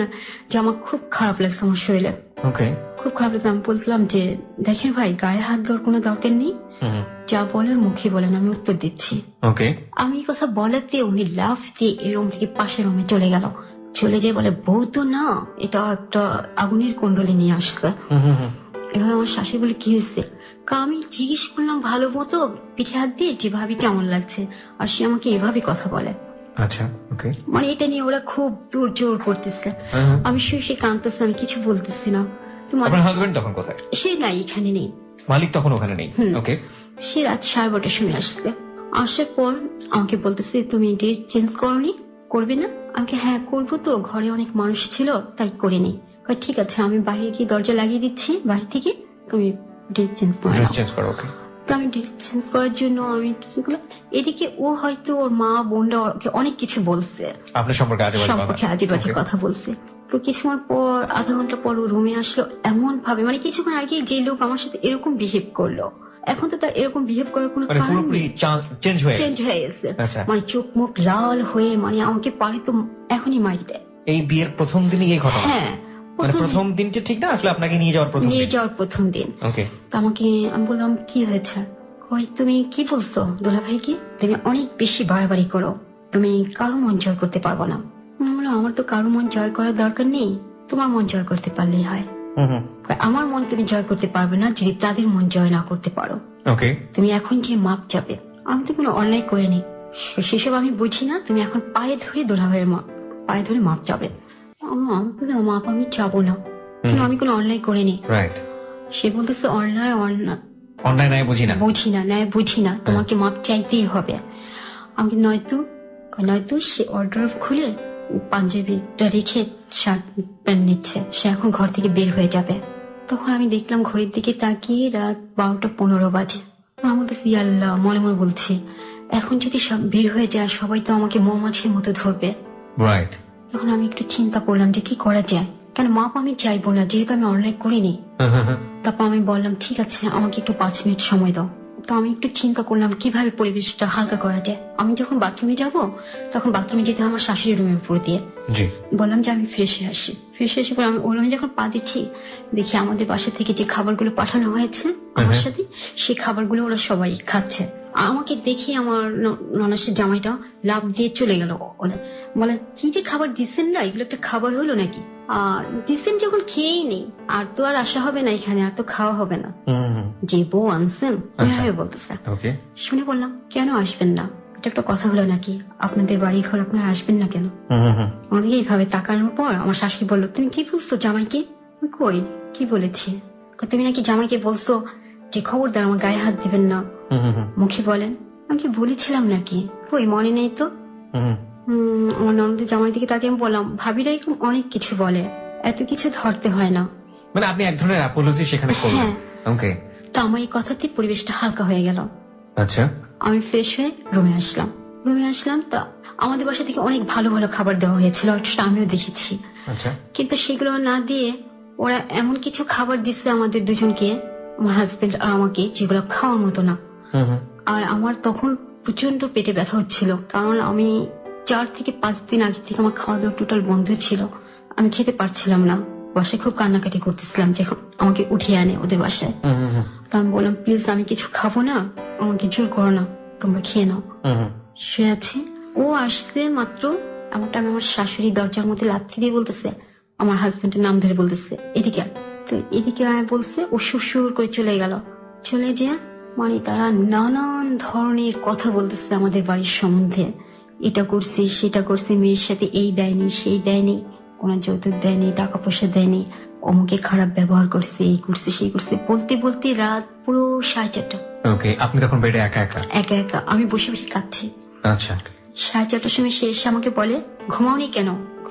যে আমার খুব খারাপ লাগছে আমার শরীরে, ওকে। খুব খারাপ লাগছে। আমি বলছিলাম যে দেখেন ভাই, গায়ে হাত দেওয়ার কোনো দরকার নেই, যা বলার মুখে বলেন, আমি উত্তর দিচ্ছি। ওকে। আমি এই কথা বলাতে উনি লাফ দিয়ে এই রুম থেকে পাশের রুমে চলে গেল। চলে যেয়ে বলে, বউ তো না, এটা একটা আগুনের কুণ্ডলি নিয়ে আসছে। এবার আমার শাশুড়ি বলে, কি হয়েছে? আমি জিজ্ঞেস করলাম ভালো মতো পিঠে হাত দিয়ে যে ভাবি কেমন লাগছে, আর সে আমাকে এভাবে কথা বলে। আচ্ছা। ওকে। মানে এটা নিয়ে ওরা খুব দূর জোর করতেছে। আমি শুয়ে কাঁদতেছি, আমি কিছু বলতেছি না। তোমার আপনার হাজবেন্ড তখন কোথায়? সে নাই, এখানে নেই, মালিক তখন ওখানে নেই? ওকে। সে রাত 12:30 সময় আসছে। আসার পর আমাকে বলতেছে, তুমি ড্রেস চেঞ্জ করনি, করবে না? আমাকে হ্যাঁ করবো, তো ঘরে অনেক মানুষ ছিল তাই করে নেই। ঠিক আছে, আমি বাইরে গিয়ে দরজা লাগিয়ে দিচ্ছি বাইরে থেকে, তুমি ড্রেস চেঞ্জ করো। ড্রেস চেঞ্জ করো। ওকে। তো আমি ড্রেস চেঞ্জ করার জন্য আমি এদিকে ও হয়তো ওর মা বোনরা ওকে অনেক কিছু বলছে, আপনার সম্পর্কে সম্পর্কে আজে বাজে কথা বলছে। তো কিছুক্ষণ পর, আধা ঘন্টা পর ও রুমে আসলো এমন ভাবে, মানে কিছুক্ষণ আগে যে লোক আমার সাথে এরকম বিহেভ করলো, এখন তো তার এরকম বিহেভ করার কোনো মানে কারণ পুরোপুরি নেই, চেঞ্জ হয়ে গেছে। আচ্ছা। মানে চোখ মুখ লাল হয়ে, মানে আমাকে পারে তো এখনই মারি দেয়। এই বিয়ের প্রথম দিনই এই ঘটনা? হ্যাঁ, মানে প্রথম দিনটা ঠিক না, আসলে আপনাকে নিয়ে যাওয়ার প্রথম নিয়ে দিন? যাওয়ার প্রথম দিন। ওকে। তো আমাকে, আমি বললাম কি হয়েছে? কই তুমি কি বলছো দুলা ভাইকে, তুমি অনেক বেশি বাড়াবাড়ি করো, তুমি কারো মন জয় করতে পারবো না। আমি বললাম, আমার তো কারো মন জয় করার দরকার নেই, তোমার মন জয় করতে পারলেই হয়। আমার মন তুমি জয় করতে পারবে না যদি তাদের মন জয় না করতে পারো। ওকে। তুমি এখন যে মাপ যাবে, আমি তো কোনো অন্যায় করিনি, সেসব আমি বুঝি না। তুমি এখন পায়ে ধরে দুলাভাইয়ের পায়ে ধরে মাপ যাবে। মাপ আমি চাবো না, কেন আমি কোনো অন্যায় করিনি। রাইট। সে বলতেছে অন্যায় অন্যায় নাই বুঝি না, ন্যায় বুঝি না, তোমাকে মাপ চাইতেই হবে। আমি নয়তো সে অর্ডার খুলে পাঞ্জাবিটা রেখে শার্ট প্যান্ট নিচ্ছে, সে এখন ঘর থেকে বের হয়ে যাবে। তখন আমি দেখলাম ঘড়ির দিকে তাকিয়ে রাত 12:15 বাজে। আমি বলতেছি আল্লাহ, মনে মনে বলছি এখন যদি সব বের হয়ে যায় সবাই তো আমাকে মৌমাছির মতো ধরবে। রাইট। তখন আমি একটু চিন্তা করলাম যে কি করা যায়, কেন মাপ আমি চাইবো না যেহেতু আমি অনলাইন করিনি। তারপর আমি বললাম ঠিক আছে আমাকে একটু 5 মিনিট সময় দাও। তো আমি একটু চিন্তা করলাম কিভাবে পরিবেশটা হালকা করা যায়। আমি যখন বাথরুমে যাব তখন বাথরুমে যেতে আমার শাশুড়ি রুমের উপর দিয়ে। জি। বললাম যে আমি ফ্রেশে আসি। ফ্রেশে এসে পর আমি ওই রুমে যখন পা দিচ্ছি দেখি আমাদের বাসা থেকে যে খাবারগুলো পাঠানো হয়েছে আমার সাথে, সেই খাবারগুলো ওরা সবাই খাচ্ছে। আমাকে দেখে আমার ননাসের জামাইটা লাভ দিয়ে চলে গেল। বলে কি যে খাবার দিচ্ছেন না, এগুলো একটা খাবার হলো নাকি? আর দিচ্ছেন যখন খেয়েই নেই, আর তো আর আসা হবে না এখানে, আর তো খাওয়া হবে না। যে বউ আনছেন এভাবে বলতেছে। ওকে। শুনে বললাম কেন আসবেন না, এটা একটা কথা হলো নাকি? আপনাদের বাড়ি ঘর আপনারা আসবেন না কেন? অনেক এইভাবে তাকানোর পর আমার শাশুড়ি বললো তুমি কি বলছো জামাইকে? আমি কই কি বলেছি? তুমি নাকি জামাইকে বলছো যে খবরদার আমার গায়ে হাত দিবেন না। মুখে বলেন আমি কি বলেছিলাম নাকি? কই মনে নেই তো। আমার ননদের জামাই দিকে তাকে আমি বললাম ভাবিরা এরকম অনেক কিছু বলে, এত কিছু ধরতে হয় না। মানে আপনি এক ধরনের অ্যাপোলজি সেখানে করলেন। হ্যাঁ। ওকে। তো আমার এই কথাতে পরিবেশটা হালকা হয়ে গেল। আচ্ছা। আমি ফ্রেশ হয়ে রুমে আসলাম। তা আমাদের বাসা থেকে অনেক ভালো ভালো খাবার দেওয়া হয়েছিল, সেটা আমিও দেখেছি। আচ্ছা। কিন্তু সেগুলো না দিয়ে ওরা এমন কিছু খাবার দিচ্ছে আমাদের দুজনকে, আমার হাজবেন্ড আর আমাকে, যেগুলো খাওয়ার মতো না। আর আমার তখন প্রচন্ড পেটে ব্যথা হচ্ছিল, কারণ আমি 4 থেকে 5 দিন আগে থেকে আমার খাওয়া দাওয়া টোটাল বন্ধ ছিল। আমি খেতে পারছিলাম না, বাসায় খুব কান্নাকাটি করতেছিলাম যখন আমাকে উঠিয়ে আনে ওদের বাসায়। তো আমি বললাম প্লিজ আমি কিছু খাবো না, আমাকে জোর করো না, তোমরা খেয়ে নাও। শুয়ে আছি, ও আসছে মাত্র এমনটা আমি আমার শাশুড়ি দরজার মধ্যে লাথি দিয়ে বলতেছে, আমার হাজবেন্ডের নাম ধরে বলতেছে এদিকে আয়। তো এদিকে আয় বলছে, ও সুর করে চলে গেল। চলে যে মানে তারা নানান ধরনের কথা বলতেছে আমাদের বাড়ির সম্বন্ধে, এটা করছি সেটা করছি, মেয়ের সাথে এই দেয়নি সেই দেয়নি, কোনো যৌতুক দেয়নি, টাকা পয়সা দেয়নি, অমুকে খারাপ ব্যবহার করছে, এই করছে সেই করছে, বলতে বলতে রাত পুরো 4:30। ওকে। আপনি তখন বেডে একা একা আমি বসে বসে কাঁদছি। আচ্ছা। 4:30 সময় সে এসে আমাকে বলে ঘুমাওনি কেন,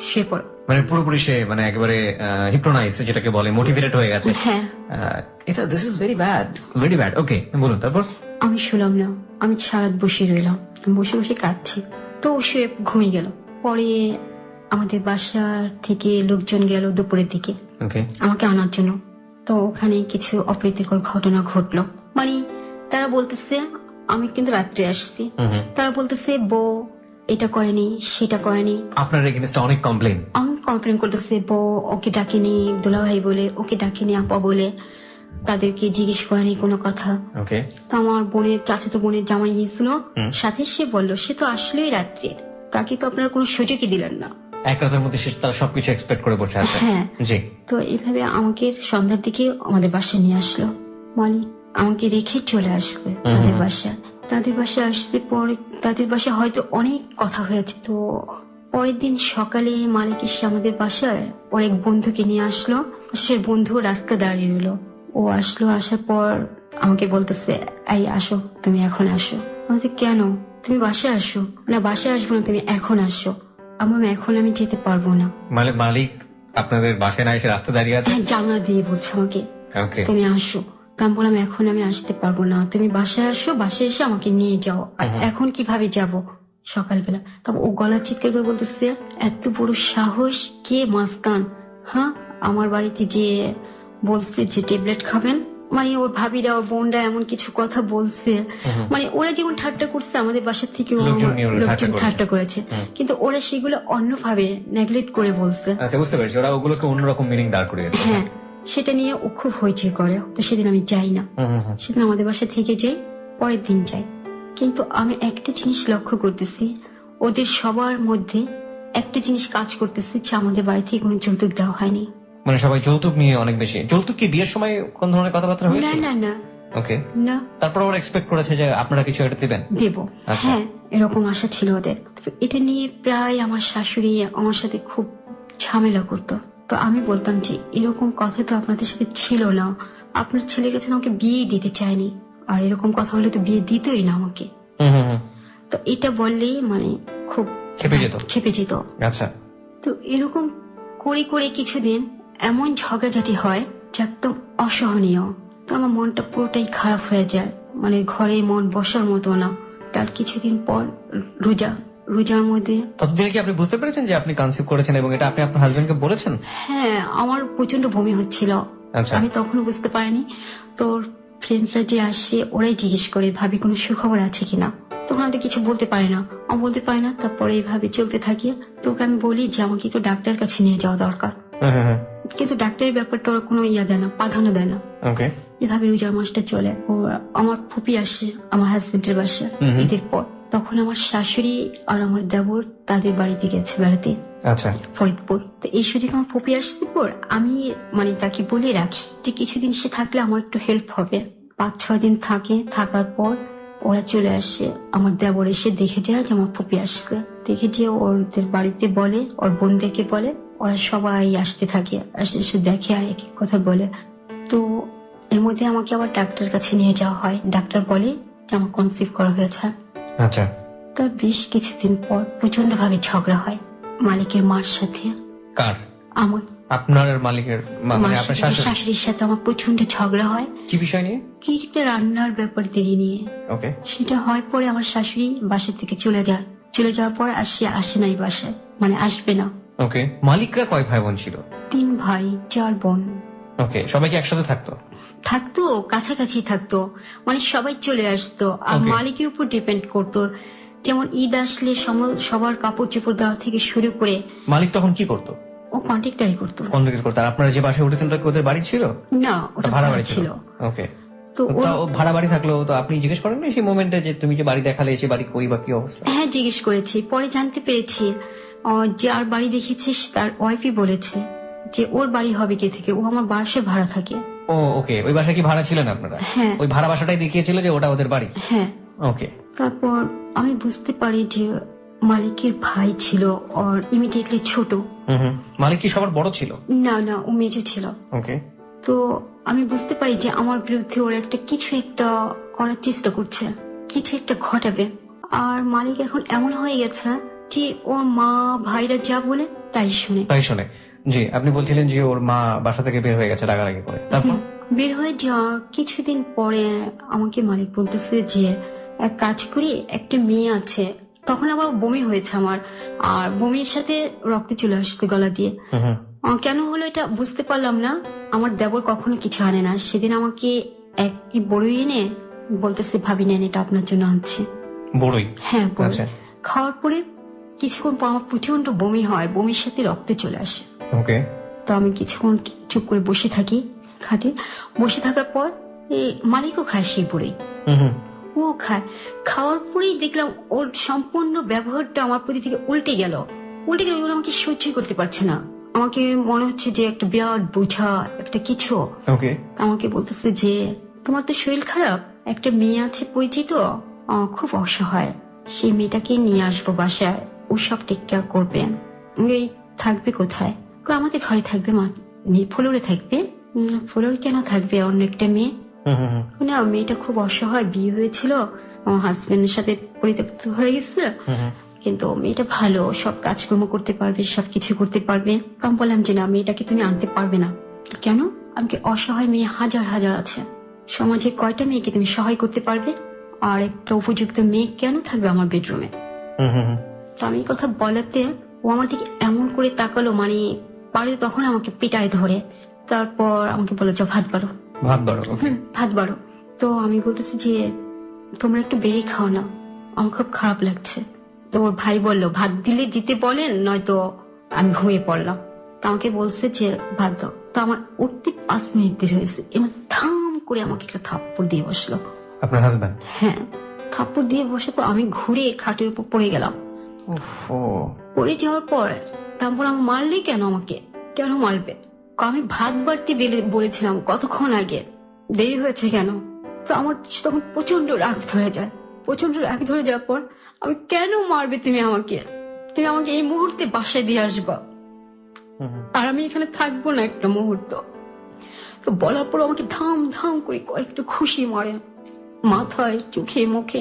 শুয়ে পড়ো। মানে পুরোপুরি সে মানে একেবারে হিপনোটাইজ যেটাকে বলে, মোটিভেটেড হয়ে গেছে। হ্যাঁ। এটা দিস ইজ ভেরি ব্যাড। ওকে, বলুন তারপর। আমি শুনলাম না, আমি সারাত বসে রইলাম, বসে বসে কাঁদছি। তো ও শুয়ে ঘুমিয়ে গেল। পরে আমাদের বাসার থেকে লোকজন গেল দুপুরের দিকে আমাকে আনার জন্য। তো ওখানে কিছু অপ্রীতিকর ঘটনা ঘটলো। মানে তারা বলতেছে আমি কিন্তু রাত্রে আসছি, তারা বলতেছে বউ এটা করেনি সেটা করেনি। আপনার এগেইনস্টে অনেক কমপ্লেইন করতেছে, বউ ওকে ডাকেনি দুলাভাই বলে, ওকে ডাকেনি আপা বলে, তাদেরকে জিজ্ঞেস করেনি কোনো কথা। তো আমার বোনের চাচাতো বোনের জামাই গিয়েছিল সাথে, সে বলল সে তো আসলেই রাত্রে, তাকে তো আপনারা কোনো সুযোগই দিলেন না। এক রাতের মধ্যে তারা সবকিছু এক্সপেক্ট করে বসে আছে। হ্যাঁ। জি। তো এইভাবে আমাকে সন্ধ্যার দিকে আমাদের বাসায় নিয়ে আসলো, মানে আমাকে রেখে চলে আসছে তাদের বাসায় আসতে পরে তাদের বাসায় হয়তো অনেক কথা হয়েছে। তো পরের দিন সকালে মালিক এসে আমাদের বাসায় অনেক বন্ধুকে নিয়ে আসলো। সে বন্ধু রাস্তা দাঁড়িয়ে রইলো। ও আসলো, আসার পর আমাকে বলতেছে এই আসো, তুমি এখন আসো। আমাকে কেন, তুমি বাসায় আসো। না বাসায় আসবো না, তুমি এখন আসো। আমার এখন আমি যেতে পারবো না। মানে মালিক আপনাদের বাসায় না এসে রাস্তা দাঁড়িয়ে আছে? হ্যাঁ, জানলা দিয়ে বলছে আমাকে তুমি আসো। তো আমি বললাম এখন আমি আসতে পারবো না, তুমি বাসায় আসো, বাসায় এসে আমাকে নিয়ে যাও। আর এখন কিভাবে যাব সকালবেলা? তবে ও গলা চিৎকার করে বলতেছে এত বড় সাহস, কে মাস্তান? হ্যাঁ, আমার বাড়িতে যে বলছে যে ট্যাবলেট খাবেন, মানে ওর ভাবিরা ওর বোনরা এমন কিছু কথা বলছে। মানে ওরা যেমন ঠাট্টা করছে আমাদের বাসার থেকে লোকজন ঠাট্টা করেছে, কিন্তু ওরা সেগুলো অন্যভাবে নেগলেক্ট করে বলছে। আচ্ছা, বুঝতে পেরেছি, ওরা ওগুলোকে অন্যরকম মিনিং দাঁড় করিয়েছে। হ্যাঁ, সেটা নিয়ে ও খুব হইচই করে। তো সেদিন আমি যাই না, সেদিন আমাদের বাসা থেকে যাই, পরের দিন যাই। কিন্তু আমি একটা জিনিস লক্ষ্য করতেছি, ওদের সবার মধ্যে একটা জিনিস কাজ করতেছে যে আমাদের বাড়ি থেকে কোনো যৌতুক দেওয়া হয়নি। মানে সবাই যৌতুক নিয়ে অনেক বেশি। যৌতুক কি বিয়ের সময় কোন ধরনের কথাবার্তা হয়েছে? না। ওকে। না। তারপর ওরা এক্সপেক্ট করেছে যে আপনারা কিছু একটা দিবেন। দেব। হ্যাঁ, এরকম আশা ছিল ওদের। এটা নিয়ে প্রায় আমার শাশুড়ি আমার সাথে খুব ঝামেলা করতো। তো আমি বলতাম যে এরকম কথা তো আপনাদের সাথে ছিল না, আপনার ছেলে কাছে আমাকে বিয়ে দিতে চায়নি, আর এরকম কথা হলে তো বিয়ে দিতই না আমাকে। তো এটা বললেই মানে খুব খেপে যেত। আচ্ছা। তো এরকম করে কিছুদিন এমন ঝগড়াঝাটি হয় যা একদম অসহনীয়। তো আমার মনটা পুরোটাই খারাপ হয়ে যায়, মানে ঘরে মন বসার মতো না। তার কিছুদিন পর রোজার মধ্যে, ততদিনে কি আপনি বুঝতে পেরেছেন যে আপনি কনসিভ করেছেন এবং এটা আপনি আপনার হাজবেন্ডকে বলেছেন? হ্যাঁ, আমার প্রচন্ড বমি হচ্ছিল। আচ্ছা। আমি তখন বুঝতে পারিনি। তোর ফ্রেন্ডরা যে আসে ওরাই জিজ্ঞেস করে ভাবি কোনো সুখবর আছে কিনা। তখন আমি তো কিছু বলতে পারি না, আমি বলতে পারি না। তারপরে এইভাবে চলতে থাকে। তোকে আমি বলি যে আমাকে একটু ডাক্তারের কাছে নিয়ে যাওয়া দরকার, কিন্তু ডাক্তারের ব্যাপারটা ওরা কোনো দেয় না, প্রাধান্য দেয় না। ওকে। এভাবে রোজার মাসটা চলে। ও আমার ফুপি আসে আমার হাজবেন্ডের বাসায় ঈদের পর। তখন আমার শাশুড়ি আর আমার দেবর তাদের বাড়িতে গেছে বেড়াতে, আচ্ছা। ফরিদপুর। তো এই সুযোগ আমার ফুপি আসতে পর আমি মানে তাকে বলে রাখি যে কিছুদিন সে থাকলে আমার একটু হেল্প হবে। 5-6 দিন থাকে, থাকার পর ওরা চলে আসে। আমার দেবর এসে দেখে যায় যে আমার ফুপি আসছে, দেখে যে ওদের বাড়িতে বলে, ওর বোনদেরকে বলে, ওরা সবাই আসতে থাকে, এসে দেখে আর এক এক কথা বলে। তো এর মধ্যে আমাকে আবার ডাক্তার কাছে নিয়ে যাওয়া হয়। ডাক্তার বলে যে আমার কনসিভ করা হয়েছে। আচ্ছা। তার বেশ কিছুদিন পর প্রচন্ড ভাবে ঝগড়া হয় মালিকের মার সাথে। কার? আমার আপনার মালিকের মানে আপনার শাশুড়ি? শাশুড়ির সাথে আমার প্রচন্ড ঝগড়া হয়। কি বিষয় নিয়ে? কি একটা রান্নার ব্যাপার দেরি নিয়ে। ওকে। সেটা হয় পরে আমার শাশুড়ি বাসা থেকে চলে যায়। চলে যাওয়ার পর আর সে আসে নাই বাসায়, মানে আসবে না। ওকে। মালিকরা কয় ভাই বোন ছিল? 3 ভাই 4 বোন। ওকে। সবাই কি একসাথে থাকতো? থাকতো, কাছাকাছি থাকতো, মানে সবাই চলে আসতো আর Okay. মালিকের উপর ডিপেন্ড করতো। যেমন ঈদ আসলে সবার কাপড় চোপড় দেওয়া থেকে শুরু করে। মালিক তখন কি করতো? ও কন্ট্রাক্টারি করতো। কোন দিকে করতো? আর আপনারা যে বাসায় উঠেছেন ওটা কি ওদের বাড়ি ছিল? না, ওটা ভাড়া ভাড়া বাড়ি ছিল। ওকে। তো ও, তা ও ভাড়া বাড়ি থাকলো তো আপনি জিজ্ঞেস করেন না সেই মোমেন্টে যে তুমি যে বাড়ি দেখালে এসে বাড়ি কই বা কি অবস্থা? হ্যাঁ জিজ্ঞেস করেছি, পরে জানতে পেরেছি যে আর বাড়ি দেখেছিস তার ওয়াইফই বলেছে যে ওর বাড়ি হবে কে থেকে, ও আমার বাসায় ভাড়া থাকে। ও ওকে। ওই বাসায় কি ভাড়া ছিলেন আপনারা? হ্যাঁ। ওই ভাড়া বাসাটাই দেখিয়েছিল যে ওটা ওদের বাড়ি? হ্যাঁ। ওকে। তারপর আমি বুঝতে পারি যে মালিকের ভাই ছিল আর ইমিডিয়েটলি ছোট। মালিক কি সবার বড় ছিল? না, ও মেজো ছিল। ওকে। তো আমি বুঝতে পারি যে আমার বিরুদ্ধে ওরা কিছু একটা করার চেষ্টা করছে, কিছু একটা ঘটাবে। আর মালিক এখন এমন হয়ে গেছে যে ওর মা ভাইরা যা বলে তাই শুনে। জি, আপনি বলছিলেন যে ওর মা বাসা থেকে বের হয়ে গেছে রাগারাগি করে, তারপর? বের হয়ে যাওয়ার কিছুদিন পরে আমাকে মালিক বলতেছে যে এক কাজ করি, একটা মেয়ে আছে। তখন আবার বমি হয়েছে আমার, আর বমির সাথে রক্ত চলে আসছে গলা দিয়ে। কেন হলো এটা বুঝতে পারলাম না। আমার দেবর কখনো কিছু আনে না। সেদিন আমাকে একটি বড়ই এনে বলতেছে ভাবি নেন, এটা আপনার জন্য আনছি। বড়ই? হ্যাঁ, বড়ই। আচ্ছা। খাওয়ার পরে কিছুক্ষণ পর আমার প্রচন্ড বমি হয়, বমির সাথে রক্ত চলে আসে। ওকে। তো আমি কিছুক্ষণ চুপ করে বসে থাকি খাটে। বসে থাকার পর মালিকও খায় সেই বড়ই, ও খায়। খাওয়ার পরেই দেখলাম ওর সম্পূর্ণ ব্যবহারটা আমার প্রতি থেকে উল্টে গেল। ওগুলো আমাকে সহ্য করতে পারছে না। আমাকে মনে হচ্ছে যে একটা বিরাট বোঝা একটা কিছু। ওকে। আমাকে বলতেছে যে তোমার তো শরীর খারাপ, একটা মেয়ে আছে পরিচিত, খুব অসহায়, সেই মেয়েটাকে নিয়ে আসবো বাসায়, ও সব টেক কেয়ার করবে। এই থাকবে কোথায়? আমাদের ঘরে থাকবে, মা ফ্লোরে থাকবে। ফ্লোরে কেন থাকবে? অন্য একটা মেয়ে না, মেয়েটা খুব অসহায়, বিয়ে হয়েছিল, আমার হাজবেন্ডের সাথে পরিত্যক্ত হয়ে গেছে, কিন্তু মেয়েটা ভালো, সব কাজকর্ম করতে পারবে, সবকিছু করতে পারবে। আমি বললাম যে না, মেয়েটাকে তুমি আনতে পারবে না। কেন? আমাকে অসহায় মেয়ে হাজার হাজার আছে, সমাজে কয়টা মেয়েকে তুমি সহায় করতে পারবে? আর একটা উপযুক্ত মেয়ে কেন থাকবে আমার বেডরুমে? তো আমি এই কথা বলাতে ও আমার দিকে এমন করে তাকালো, মানে পারে তখন আমাকে পিটায় ধরে। তারপর আমাকে বলো যাও ভাত বাড়ো। ভাত বাড়ো। তো আমি বলতেছি যে তোমরা একটু বেরিয়ে খাও না, আমার খুব খারাপ লাগছে। তো ওর ভাই বললো ভাত দিলে দিতে বলেন, নয়তো আমি ঘুমিয়ে পড়লাম। তো আমাকে বলছে যে ভাত দাও। তো আমার উঠতে 5 মিনিট দেরি হয়েছে, এমন থাম করে আমাকে একটা থাপ্পড় দিয়ে বসলো। আপনার হাজবেন্ড? হ্যাঁ। থাপ্পড় দিয়ে বসে পর আমি ঘুরে খাটের উপর পড়ে গেলাম। পড়ে যাওয়ার পর তারপর আমি মারলে কেন? আমাকে কেন মারবে? আমি ভাত বাড়তে বলেছিলাম কতক্ষণ আগে, দেরি হয়েছে কেন? তো আমার তখন প্রচন্ড রাগ ধরে যায়। প্রচন্ড রাগ ধরে যাওয়ার পর আমি কেন মারবে তুমি আমাকে? তুমি আমাকে এই মুহূর্তে বাসায় দিয়ে আসবা, আর আমি এখানে থাকবো না একটা মুহূর্ত। তো বলার পর আমাকে ধাম ধাম করে কয়েকটা খুশি মারে, মাথায়, চোখে, মুখে।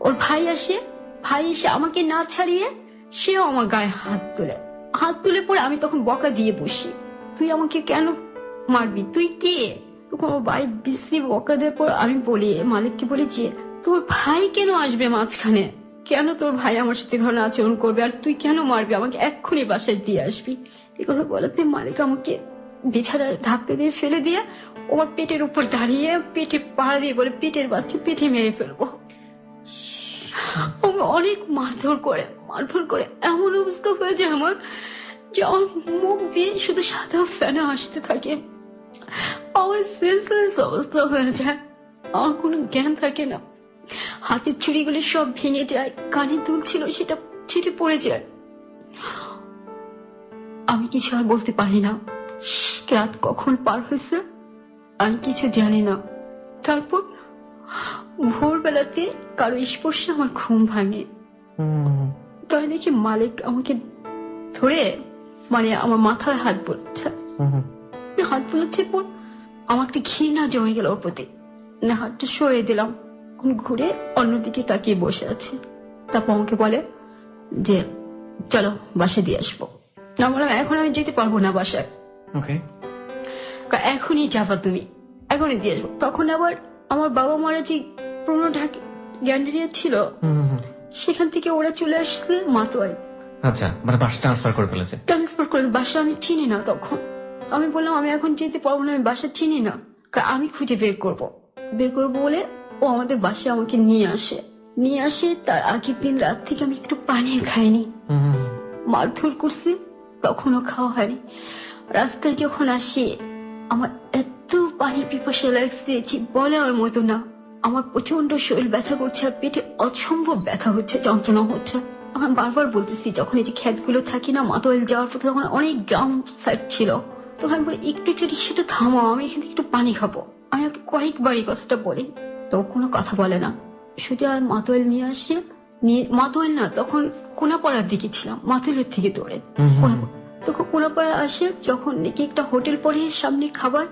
ওর ভাই এসে আমাকে না ছাড়িয়ে সেও আমার গায়ে হাত তুলে পরে আমি তখন বকা দিয়ে বসি, তুই আমাকে কেন মারবি? তুই কে? তখন ওর ভাই বিশ্রী বকা দেওয়ার পর আমি বলি, মালিককে বলি যে তোর ভাই কেন আসবে মাঝখানে? কেন তোর ভাই আমার সাথে ধরনের আচরণ করবে? আর তুই কেন মারবি? আমাকে এক্ষুনি বাসায় দিয়ে আসবি। এই কথা বলাতে মালিক আমাকে বিছানায় ধাক্কা দিয়ে ফেলে দিয়ে ওর পেটের উপর দাঁড়িয়ে পেটে পাড়া দিয়ে বলে, পেটের বাচ্চা পেটে মেরে ফেলবো। আমি অনেক মারধর করে এমন অবস্থা হয়ে যায় আমার, যে আমার মুখ দিয়ে শুধু সাদা ফেনা আসতে থাকে। আমার সেন্সলেস অবস্থা হয়ে যায়, আমার কোনো জ্ঞান থাকে না। হাতের চুড়িগুলি সব ভেঙে যায়, কানে দুল ছিল সেটা ছিটে পড়ে যায়। আমি কিছু আর বলতে পারি না। রাত কখন পার হয়েছে আমি কিছু জানি না। তারপর ভোরবেলাতে কারো স্পর্শে আমার ঘুম ভাঙে। তাই দেখি মালিক আমাকে ধরে মানে আমার মাথায় হাত বোলাচ্ছে। হাত বোলাচ্ছে পর আমার একটা ঘৃণা জমে গেল ওর প্রতি। না, হাতটা সরিয়ে দিলাম, ঘুরে অন্যদিকে তাকিয়ে বসে আছে। তারপর আমাকে বলে যে চলো বাসায় দিয়ে আসবো। না, বললাম এখন আমি যেতে পারবো না বাসায়। এখনই যাবা তুমি, এখনই দিয়ে আসবো। তখন আবার আমার বাবা মারা যে পুরোনো ঢাকা গ্যান্ডারিয়া ছিল, সেখান থেকে ওরা চলে আসছে মাতোয়ায়। আচ্ছা, মানে বাসা ট্রান্সফার করে ফেলেছে। ট্রান্সফার করে, বাসা আমি চিনি না তখন। আমি বললাম আমি এখন যেতে পারবো না, আমি বাসা চিনি না, আমি খুঁজে বের করবো বলে ও আমাদের বাসায় আমাকে নিয়ে আসে। তার আগের দিন রাত থেকে আমি একটু পানি খাইনি, মারধর করছি, তখনও খাওয়া হয়নি। রাস্তায় যখন আসি আমার এত পানি পিপাসা লাগছে যে বলার মতো না। আমার প্রচন্ড শরীর ব্যথা করছে আর পেটে অসম্ভব ব্যথা হচ্ছে, যন্ত্রণা হচ্ছে। আমি বারবার বলতেছি, যখন এই যে ক্ষেতগুলো থাকি না মাতোয়াল যাওয়ার পথে, তখন অনেক গ্রাম সাইড ছিল, তখন আমি বলি একটু রিক্সাটা থামাও, আমি এখান থেকে একটু পানি খাবো। আমি ওকে কয়েকবারই কথাটা বলি, তো কোনো কথা বলে না। সোজা মাতোয়াল নিয়ে আসে, মাতোয়াল না, তখন কোনাপাড়ার দিকে ছিলাম, মাতোয়ালের থেকে দৌড়ে তখন কোনাপাড়া আসে। যখন নাকি একটা হোটেল পরে সামনে খাবার,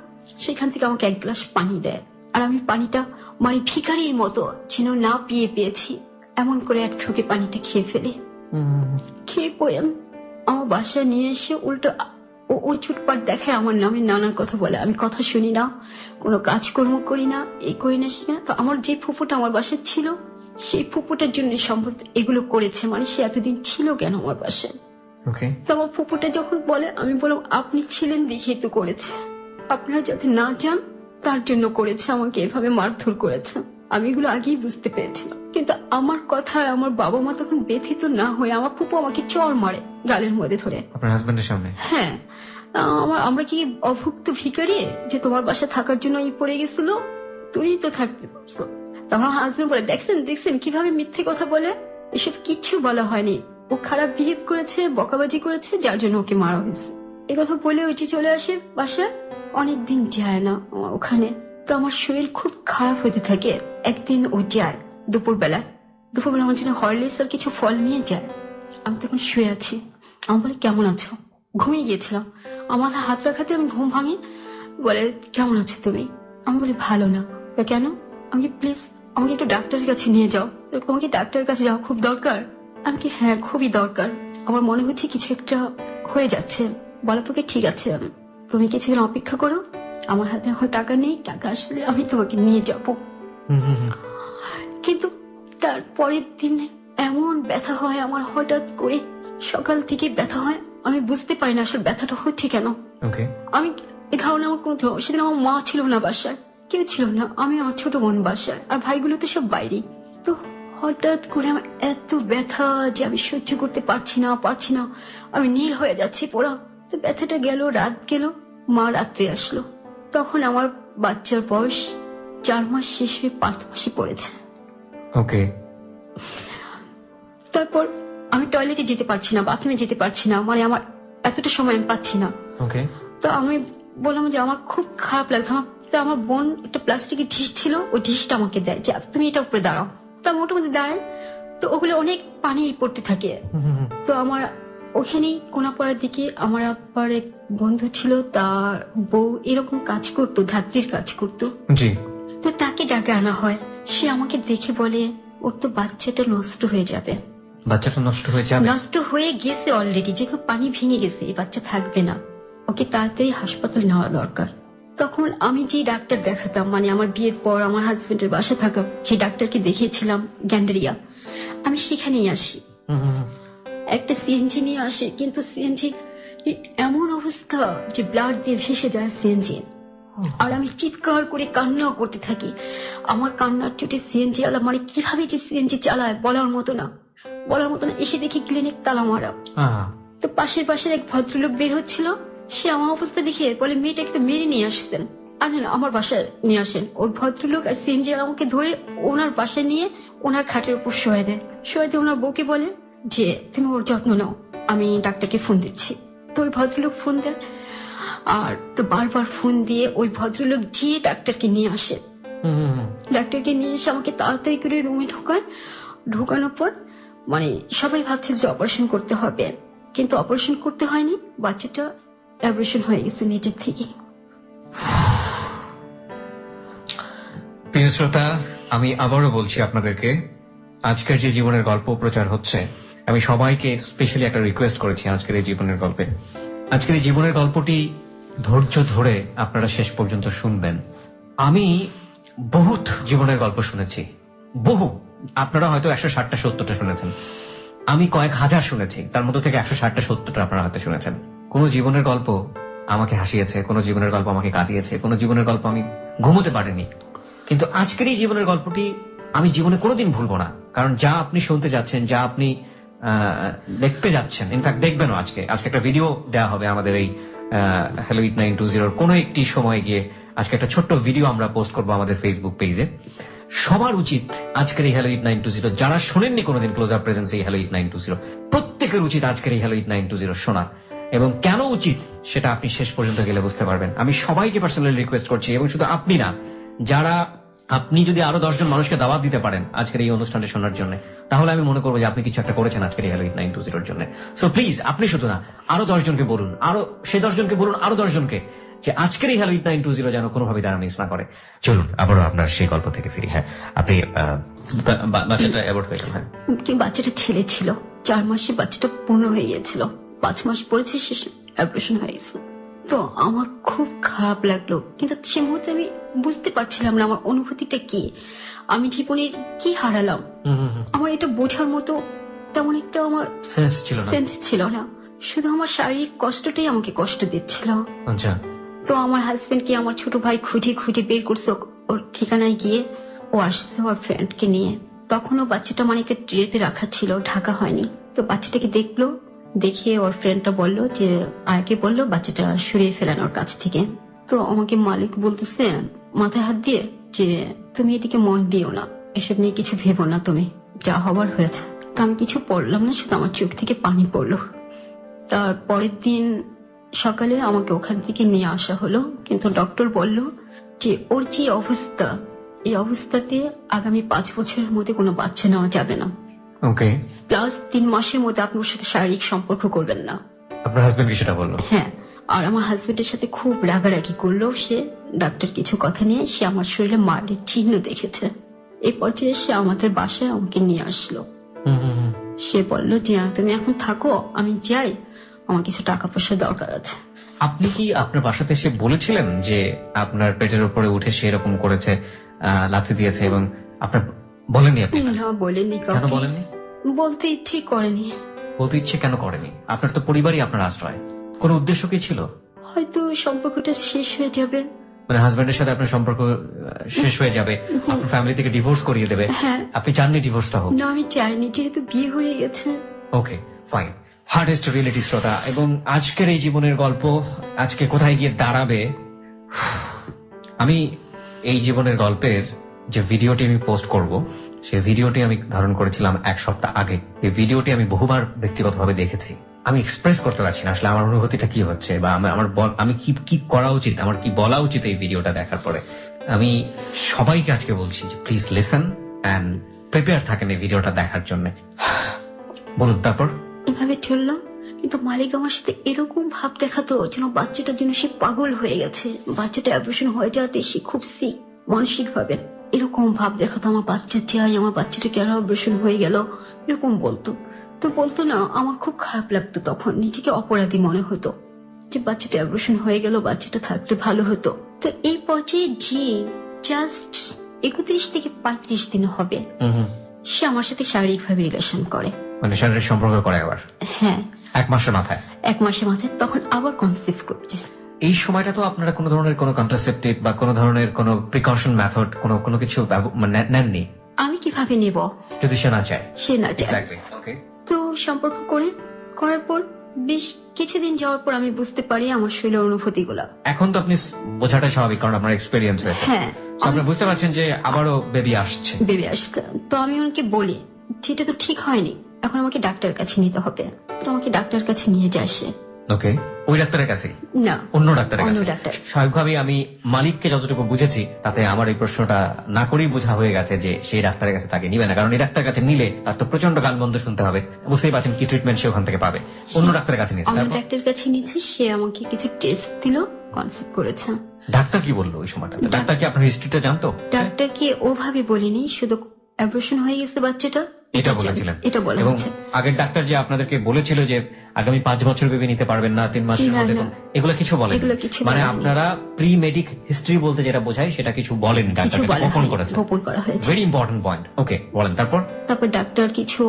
সেখান থেকে আমাকে এক গ্লাস পানি দেয়। আর আমি পানিটা মানে ভিখারির মতো যেন না পেয়েছি এমন করে এক ঠুকে পানিটা খেয়ে ফেলি। খেয়ে পড়ে আমার বাসায় নিয়ে এসে উল্টো ও ছুটপাট দেখায়, আমার নামে নানান কথা বলে। আমি কথা শুনি না, কোনো কাজকর্ম করি না, এই করি না সেখানে। তো আমার যে ফুপুটা আমার বাসায় ছিল, সেই ফুপুটার জন্য সম্ভবত এগুলো করেছে। মানে সে এতদিন ছিল কেন আমার বাসায়? তো আমার ফুপুটা যখন বলে, আমি বললাম আপনি ছিলেন দেখেই তো করেছে, আপনারা যাতে না যান তার জন্য করেছে, আমাকে এভাবে মারধর করেছে। আমি এগুলো আগেই বুঝতে পেরেছিলাম, কিন্তু আমার কথা আমার বাবা মা তখন ব্যথিত না হয়ে আমার ফুপু আমাকে চর মারে গালের মধ্যে ধরে। আপনার হাজবেন্ডের সামনে? হ্যাঁ, আমরা কি অভুক্ত ভিখারি যে তোমার বাসা থাকার জন্য পড়ে গেছিল? তুমি তো থাকতে পারছো। তখন হাজবেন্ড বলে, দেখছেন কিভাবে মিথ্যে কথা বলে। এসব কিচ্ছু বলা হয়নি, ও খারাপ বিহেভ করেছে, বকাবাজি করেছে, যার জন্য ওকে মারা হয়েছে। এই কথা বলে ওইটি চলে আসে বাসায়। অনেকদিন যায় না আমার ওখানে। তো আমার শরীর খুব খারাপ হতে থাকে। একদিন ও যায় দুপুরবেলা আমার জন্য হরলিক্স আর কিছু ফল নিয়ে যায়। আমি তখন শুয়ে আছি। আমি বলে কেমন আছো? ঘুমিয়ে গিয়েছিলাম। আমার হাত রাখাতে আমি ঘুম ভাঙি। বলে কেমন আছো তুমি? আমি বলি ভালো না। কেন? আমাকে প্লিজ আমাকে একটু ডাক্তারের কাছে নিয়ে যাও। তোমাকে ডাক্তারের কাছে যাওয়া খুব দরকার? আমি কি হ্যাঁ খুবই দরকার, আমার মনে হচ্ছে কিছু একটা হয়ে যাচ্ছে। বলার পক্ষে ঠিক আছে, তুমি কিছুদিন অপেক্ষা করো, আমার হাতে এখন টাকা নেই, টাকা আসলে আমি তোমাকে নিয়ে যাব। কিন্তু তার পরের দিন এমন ব্যথা হয় আমার, হঠাৎ করে সকাল থেকে ব্যথা হয়, আমি বুঝতে পারি না আসলে ব্যথাটা হচ্ছে কেন। আমি এই ধারণা আমার কোনো, সেদিন আমার মা ছিল না বাসায়, কেউ ছিল না, আমি আমার ছোট বোন বাসায়, আর ভাইগুলো তো সব বাইরে। তো হঠাৎ করে আমার এত ব্যথা যে আমি সহ্য করতে পারছি না, আমি নীল হয়ে যাচ্ছি পুরো। তো ব্যথাটা গেল, রাত গেল, মা রাত্রে আসলো। তখন আমার বাচ্চার বয়স 4 মাস শেষ হয়ে 5 মাসে পড়েছে। তারপর আমি টয়লেটে যেতে পারছি না, বাথরুমে যেতে পারছি না, মানে আমার এতটা সময় আমি পাচ্ছি না। তো আমি বললাম যে আমার খুব খারাপ লাগছে। আমার বোন একটা প্লাস্টিকের ডিশ ছিল, ওই ডিশটা আমাকে দেয় যে তুমি এটা উপরে দাঁড়াও। তা মোটামুটি দাঁড়ায়, তো ওগুলো অনেক পানি পড়তে থাকে। তো আমার ওখানেই কোনাপাড়ার দিকে আমার আব্বার এক বন্ধু ছিল, তার বউ এরকম কাজ করতো, ধাত্রীর কাজ করতো। তো তাকে ডাকে আনা হয়। সে আমাকে দেখে বলে ওর তো বাচ্চাটা নষ্ট হয়ে যাবে। নষ্ট হয়ে গেছে অলরেডি, যেহেতু পানি ভেঙে গেছে, এই বাচ্চা থাকবে না, ওকে তাড়াতাড়ি হাসপাতাল নেওয়া দরকার। তখন আমি যে ডাক্তার দেখাতাম, মানে আমার বিয়ের পর আমার হাজবেন্ডের বাসা থাকা যে ডাক্তারকে দেখিয়েছিলাম গ্যান্ডারিয়া, আমি সেখানেই আসি। একটা সিএনজি নিয়ে আসে, কিন্তু সিএনজি এমন অবস্থা যে ব্লাড দিয়ে ভেসে যায় সিএনজি। আর আমি চিৎকার করে কান্নাও করতে থাকি। আমার কান্নার চোটে সিএনজি আলা মানে কিভাবে যে সিএনজি চালায় বলার মতো না। এসে দেখি ক্লিনিক তালা মারা। তো পাশের এক ভদ্রলোক বের হচ্ছিল, সে আমার অবস্থা দেখে বলে মেয়েটাকে তো মেরে নিয়ে আসছেন, আর না আমার বাসায় নিয়ে আসেন। ওর ভদ্রলোক আর সিএনজি আমাকে ধরে ওনার বাসায় নিয়ে ওনার খাটের উপর শোয়া দেয়। ওনার বউকে বলে যে তুমি ওর যত্ন নাও, আমি ডাক্তারকে ফোন দিচ্ছি। তো ওই ভদ্রলোক ফোন দেয়, আর তো বারবার ফোন দিয়ে ওই ভদ্রলোক যে ডাক্তারকে নিয়ে আসে। ডাক্তারকে নিয়ে এসে আমাকে তাড়াতাড়ি করে রুমে ঢোকানোর পর মানে সবাই ভাবছে যে অপারেশন করতে হবে, কিন্তু অপারেশন করতে হয়নি, বাচ্চাটা অ্যাবর্শন হয়ে গেছে নিজের থেকে। প্রিয় শ্রোতা, আমি আবারও বলছি আপনাদেরকে, আজকের যে জীবনের গল্প প্রচার হচ্ছে, আমি সবাইকে স্পেশালি একটা রিকোয়েস্ট করেছি আজকের এই জীবনের গল্পে। আজকের এই জীবনের গল্পটি ধৈর্য ধরে আপনারা শেষ পর্যন্ত শুনবেন। আমি বহুত জীবনের গল্প শুনেছি, বহু। আপনারা হয়তো 160টা 70টা শুনেছেন, আমি কয়েক হাজার শুনেছি, তার মধ্যে থেকে 160টা 70টা আপনারা হয়তো শুনেছেন। কোন জীবনের গল্প আমাকে হাসিয়েছে, কোন জীবনের গল্প আমাকে কাঁদিয়েছে, কোন জীবনের গল্প আমি ঘুমোতে পারিনি, কিন্তু আজকের এই জীবনের গল্পটি আমি জীবনে কোনোদিন ভুলবো না। কারণ যা আপনি শুনতে যাচ্ছেন, যা আপনি দেখতে যাচ্ছেন, ইনফ্যাক্ট দেখবেনও, আজকে একটা ভিডিও দেওয়া হবে আমাদের এই হ্যালো ইট 920 কোনো একটি সময় গিয়ে আজকে একটা ছোট্ট ভিডিও আমরা পোস্ট করবো আমাদের ফেসবুক পেজে। সবার উচিত আজকের এই হ্যালো ইট 920, যারা শোনেননি কোনোদিন ক্লোজ আপ প্রেজেন্স এই হ্যালো ইট 920, প্রত্যেকের উচিত আজকের এই হ্যালো ইট 920 শোনা। এবং কেন উচিত সেটা আপনি শেষ পর্যন্ত গেলে বুঝতে পারবেন। আমি সবাইকে পার্সোনালি রিকোয়েস্ট করছি, এবং শুধু আপনি না, যারা আপনি যদি আরো 10 জন মানুষকে দাওয়াত দিতে পারেন আজকের এই অনুষ্ঠানটি শোনার জন্য, তাহলে আমি মনে করবো যে আপনি কিছু একটা করেছেন আজকের এই হ্যালো ইট 920 জন্য। সো প্লিজ, আপনি শুধু না, আরো 10 জনকে বলুন, আরো সে 10 জনকে বলুন, আরো 10 জনকে, যে আজকের এই হ্যালো ইট 920 যেন কোনোভাবে তারা মিস না করে। চলুন আবারও আপনার সেই গল্প থেকে ফিরি। হ্যাঁ, আপনি বাচ্চাটা অ্যাবর্ট হয়ে গেল। হ্যাঁ, বাচ্চাটা ছেলে ছিল, 4 মাসে বাচ্চাটা পূর্ণ হয়ে গিয়েছিল, 5 মাস পড়েছে শেষ অপারেশন হয়ে গেছে। তো আমার খুব খারাপ লাগলো, কিন্তু সে মুহূর্তে আমি বুঝতে পারছিলাম না আমার অনুভূতিটা কি, আমি জীবনের কি হারালাম। আমার এটা বোঝার মতো তেমন একটা আমার সেন্স ছিল না, শুধু আমার শারীরিক কষ্টটাই আমাকে কষ্ট দিচ্ছিল। আচ্ছা। তো আমার হাজবেন্ডকে আমার ছোট ভাই খুঁজে বের করছে, ওর ঠিকানায় গিয়ে ও আসছে ওর ফ্রেন্ডকে নিয়ে। তখনও বাচ্চাটা মানে একটা ট্রেতে রাখা ছিল, ঢাকা হয়নি। তো বাচ্চাটাকে দেখলো, দেখে ওর ফ্রেন্ডটা বললো যে আয়াকে বললো বাচ্চাটা সরিয়ে ফেলেন ওর কাছ থেকে। তো আমাকে মালিক বলতেছে মাথায় হাত দিয়ে যে তুমি এদিকে মন দিও না, এসব নিয়ে কিছু ভেবো না, তুমি যা হবার হয়েছে। তো আমি কিছু পড়লাম না, শুধু আমার চোখ থেকে পানি পড়লো। তার পরের দিন সকালে আমাকে ওখান থেকে নিয়ে আসা হলো, কিন্তু ডক্টর বলল যে ওর যে অবস্থা, এই অবস্থাতে আগামী 5 বছরের মধ্যে কোনো বাচ্চা নেওয়া যাবে না। ওকে। প্লাস 3 মাসের মধ্যে আপনার সাথে শারীরিক সম্পর্ক করবেন না। আপনার হাজবেন্ড কি সেটা বললো? হ্যাঁ, আর আমার হাজবেন্ডের সাথে খুব রাগারাগি করলো সে। ডাক্তার কিছু কথা নিয়ে সে আমার শরীরে মারের চিহ্ন দেখেছে। এই পর্যায়ে সে আমাদের বাসায় আমাকে নিয়ে আসলো। সে বললো যে তুমি এখন থাকো, আমি যাই, আমার কিছু টাকা পয়সা দরকার আছে। আপনি কি আপনার বাসাতে এসে বলেছিলেন যে আপনার পেটের উপরে উঠে সে এরকম করেছে, লাথি দিয়েছে, এবং আপনার বলেননি? আপনি না, বলেনি। কেন বলেননি? বলতে ইচ্ছে করেনি। বলতে ইচ্ছে কেন করেনি? আপনার তো পরিবারই আপনার আশ্রয়। কোন উদ্দেশ্য কি ছিল? হয়তো সম্পর্কটা শেষ হয়ে যাবে, মানে হাজবেন্ডের সাথে আপনার সম্পর্ক শেষ হয়ে যাবে, আপনার ফ্যামিলি থেকে ডিভোর্স করিয়ে দেবে। হ্যাঁ। আপনি চাননি ডিভোর্সটা হোক? না, আমি চাইনি, যেহেতু বিয়ে হয়ে গেছে। ওকে, ফাইন। হার্ডেস্ট রিয়েলিটি শ্রোতা, এবং আজকের এই জীবনের গল্প আজকে কোথায় গিয়ে দাঁড়াবে, আমি এই জীবনের গল্পের যে ভিডিওটি আমি পোস্ট করব, সেই ভিডিওটি আমি ধারণ করেছিলাম 1 সপ্তাহ আগে। এই ভিডিওটি আমি বহুবার ব্যক্তিগতভাবে দেখেছি। আমি এক্সপ্রেস করতে পারছি না আসলে আমার অনুভূতিটা কি হচ্ছে, বা আমি কি করা উচিত, আমার কি বলা উচিত এই ভিডিওটা দেখার পরে। আমি সবাইকে আজকে বলছি যে প্লিজ লিসেন এন্ড প্রিপেয়ার থাকেন এই ভিডিওটা দেখার জন্য। বলুন তারপর। এভাবে চললাম, কিন্তু মালিক আমার সাথে এরকম ভাব দেখাতো যেন বাচ্চাটার জন্য সে পাগল হয়ে গেছে। বাচ্চাটা অপারেশন হয়ে যাওয়াতে সে খুব সিক মানসিক ভাবে, এরকম ভাব দেখাতো আমার বাচ্চা চাই, আমার বাচ্চাটা কেন অপারেশন হয়ে গেল, এরকম বলতো। তো বলতো না, আমার খুব খারাপ লাগতো, তখন নিজেকে অপরাধী মনে হতো যে বাচ্চাটা অ্যাবর্শন হয়ে গেল, বাচ্চাটা থাকলে ভালো হতো। তো এই পর্যায়ে যে জাস্ট 31 থেকে 35 দিন হবে সে আমার সাথে শারীরিকভাবে রিলেশন করে, মানে শারীরিক সম্পর্ক করে আবার হ্যাঁ 1 মাসের মাথায়। 1 মাসের মাথায় তখন আবার কনসিভ করছে। এই সময়টা তো আপনারা কোনো ধরনের কোনো কন্ট্রাসেপটিভ বা কোনো ধরনের কোনো প্রিকশন মেথড কোনো কিছু নেননি? আমি কিভাবে নেব যদি সে না চায়? সে না চায়। এক্স্যাক্টলি। ওকে। তো সম্পর্ক করার পর বেশ কিছুদিন যাওয়ার পর আমি বুঝতে পারি আমার শরীরের অনুভূতিগুলো। এখন তো আপনি বোঝাটা স্বাভাবিক, কারণ আপনার এক্সপেরিয়েন্স হয়েছে। হ্যাঁ, So আপনি বুঝতে পারছেন যে আবারও বেবি আসছে। বেবি আসছে। তো আমি ওনাকে বলি যেটা তো ঠিক হয়নি, এখন আমাকে ডাক্তারের কাছে নিতে হবে। তো আমাকে ডাক্তারের কাছে নিয়ে যায় সে। ওকে, ওই ডাক্তারের কাছে না, অন্য ডাক্তারের অন্য কাছে। ডাক্তার। স্বাভাবিকভাবেই আমি মালিককে যতটুকু বুঝেছি তাতে আমার এই প্রশ্নটা না করেই বোঝা হয়ে গেছে যে সেই ডাক্তারের কাছে তাকে নিবে না, কারণ এই ডাক্তারের কাছে নিলে তার তো প্রচন্ড গালমন্দ শুনতে হবে। বুঝতেই পারছেন কি ট্রিটমেন্ট সে ওখান থেকে পাবে। অন্য ডাক্তারের কাছে নিয়েছে। অন্য তারপর ডাক্তারের কাছে নিয়েছে, সে আমাকে কিছু টেস্ট দিল, কনসিভ করেছে। ডাক্তার কি বললো ওই সময়টা? ডাক্তার কি আপনার হিস্ট্রিটা জানতো? ডাক্তারকে ওভাবে বলিনি, শুধু অ্যাবর্শন হয়ে গেছে বাচ্চাটা এটা বলেছিলেন? এটা বলা এবং হচ্ছে। আগের ডাক্তার যে আপনাদেরকে বলেছিল যে আগামী 5 বছর বেবি নিতে পারবেন না, 3 মাসের না, মধ্যে, না। এগুলো কিছু বলেন? এগুলো কিছু মানে বলেননি। আপনারা প্রি মেডিক হিস্ট্রি বলতে যেটা বোঝায় সেটা কিছু বলেন, কিছু ডাক্তার বলা গোপন হয়নি, করেছে। গোপন করা হয়েছে। Very important point. ওকে, বলেন তারপর। তারপর ডাক্তার কিছু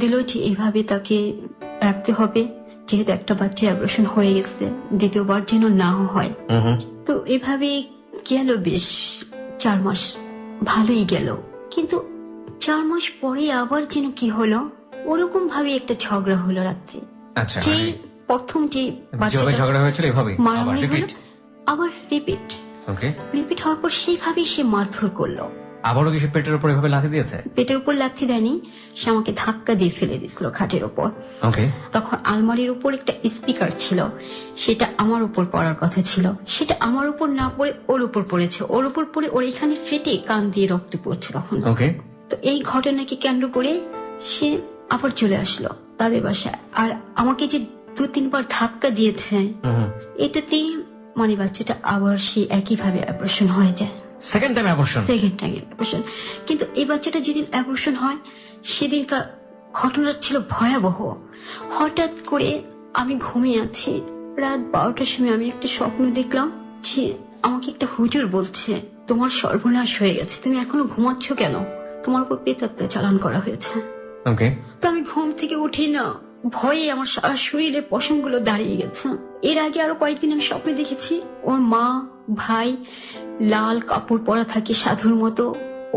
দিল যে এইভাবে তাকে রাখতে হবে, যেহেতু একটা বাচ্চা অ্যাবর্শন হয়ে গেছে, দ্বিতীয়বার যেন না হয়। তো এভাবে গেল বেশ 4 মাস, ভালোই গেল। কিন্তু 4 মাস পরে আবার যেন কি হলো, ওরকম ভাবে একটা ঝগড়া হলো রাত্রে। আচ্ছা, যে প্রথম যে যেভাবে বাচ্চাটা ঝগড়া হয়েছিল এভাবে আবার মারামারি হলো, রিপিট। আবার রিপিট ওকে, হওয়ার পর সেইভাবেই সে মারধর করলো। আবারও কি সে পেটের উপর এভাবে লাথি দিয়েছে? পেটের উপর লাথি দেয়নি, সে আমাকে ধাক্কা দিয়ে ফেলে দিছিল খাটের উপর। ওকে, তখন আলমারির উপর একটা স্পিকার ছিল, সেটা আমার উপর পড়ার কথা ছিল, সেটা আমার উপর না পড়ে ওর উপর পড়েছে। ওর উপর পড়ে ওর এখানে ফেটে কান দিয়ে রক্ত পড়ছে তখন। ওকে, তো এই ঘটনাকে কেন্দ্র করে সে আবার চলে আসলো তাদের বাসায়। আর আমাকে যে 2-3 বার ধাক্কা দিয়েছে, এটাতেই মানে বাচ্চাটা আবার সে একইভাবে অ্যাবর্শন হয়ে যায়। Second time abortion. Second time abortion. কিন্তু এই বাচ্চাটা যেদিন অ্যাবর্শন হয় সেদিনকার ঘটনাটা ছিল ভয়াবহ। হঠাৎ করে আমি ঘুমিয়ে আছি, রাত 12টার সময় আমি একটা স্বপ্ন দেখলাম যে আমাকে একটা হুজুর বলছে, তোমার সর্বনাশ হয়ে গেছে, তুমি এখনো ঘুমাচ্ছ কেন, তোমার উপর প্রেতাত্মা চালান করা হয়েছে। ওকে, তো আমি ঘুম থেকে উঠি না, ভয়ে আমার সারা শরীরের পশমগুলো দাঁড়িয়ে গেছে। এর আগে আরো কয়েকদিন আমি স্বপ্নে দেখেছি ওর মা ভাই লাল কাপড় পরা থাকে সাধুর মতো,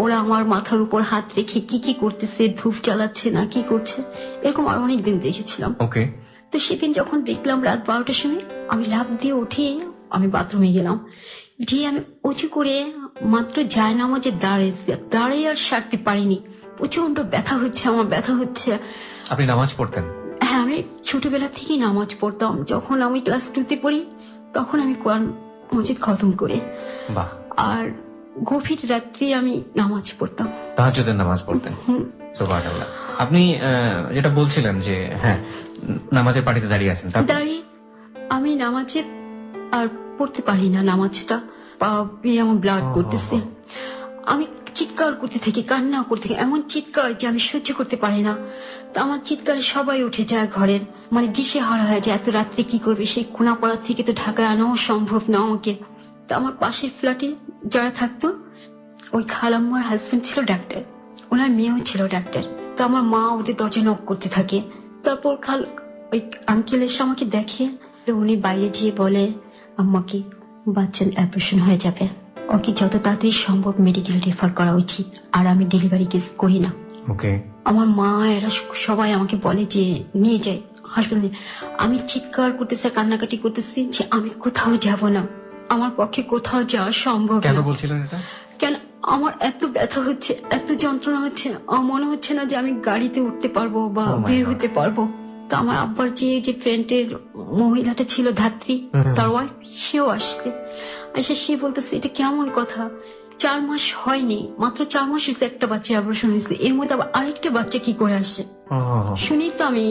ওরা আমার মাথার উপর হাত রেখে কি কি করতেছে, ধূপ জ্বালাচ্ছে না কি করছে, এরকম আর অনেকদিন দেখেছিলাম। ওকে, তো সেদিন যখন দেখলাম রাত 12টার সময়, আমি লাফ দিয়ে উঠে আমি বাথরুমে গেলাম। যে আমি উঁচু করে মাত্র জায়নামাজে দাঁড়িয়ে আর সারতে পারিনি, প্রচন্ড ব্যথা হচ্ছে, আমার ব্যথা হচ্ছে। আপনি নামাজ পড়তেন? হ্যাঁ, আমি ছোটবেলা থেকেই নামাজ পড়তাম। যখন আমি ক্লাস 2-তে পড়ি তখন আমি কোরআন মজিদ খতম করি। বাহ। আর গভীর রাত্রি আমি নামাজ পড়তাম, তাহাজ্জুদের নামাজ পড়তেন। সুবহানাল্লাহ। আপনি যেটা বলছিলেন যে হ্যাঁ নামাজের পাটিতে দাঁড়িয়ে আছেন, তারপর? দাঁড়িয়ে আমি নামাজে আর পড়তে পারি না, নামাজটা পা বেয়ে আমার ব্লাড পড়তেছে। আমি চিৎকার করতে থাকি, কান্না করতে থাকি, এমন চিৎকার যে আমি সহ্য করতে পারি না। তো আমার চিৎকারে সবাই উঠে যায় ঘরের, মানে দিশে হারা হয়ে যায়, এত রাত্রে কি করবে। সেই কোনাপাড়া থেকে তো ঢাকায় আনাও সম্ভব না আমাকে। তো আমার পাশের ফ্ল্যাটে যারা থাকতো, ওই খালাম্মার হাজবেন্ড ছিল ডাক্তার, ওনার মেয়েও ছিল ডাক্তার। তো আমার মা ওদের দরজা নক করতে থাকে। তারপর ওই আঙ্কেল এসে আমাকে দেখে, উনি বাইরে গিয়ে বলে আম্মাকে বাচ্চার অ্যাবর্শন হয়ে যাবে, ওকে যত তাড়াতাড়ি সম্ভব মেডিকেল রেফার করা উচিত, আর আমি ডেলিভারি কেস করি না। ওকে, আমার মা এরা সবাই আমাকে বলে যে নিয়ে যায় হাসপাতালে। আমি চিৎকার করতেছি, কান্নাকাটি করতেছি যে আমি কোথাও যাব না, আমার পক্ষে কোথাও যাওয়া সম্ভব কেন না। বলছিলেন এটা? কেন আমার এত ব্যথা হচ্ছে, এত যন্ত্রণা হচ্ছে, আমার মনে হচ্ছে না যে আমি গাড়িতে উঠতে পারবো বা Oh my বের God. হতে পারবো। তো আমার আব্বার যে ফ্রেন্ডের মহিলাটা ছিল ধাত্রী, তার ওয়াইফ, সেও আসছে। সে বলতেছে এটা কেমন কথা, 4 মাস হয়নি, মাত্র 4 মাস হয়েছে একটা বাচ্চা অপারেশন হয়েছে, এর মধ্যে আবার আরেকটা বাচ্চা কি করে আসছে। ও, শুনি তো আমি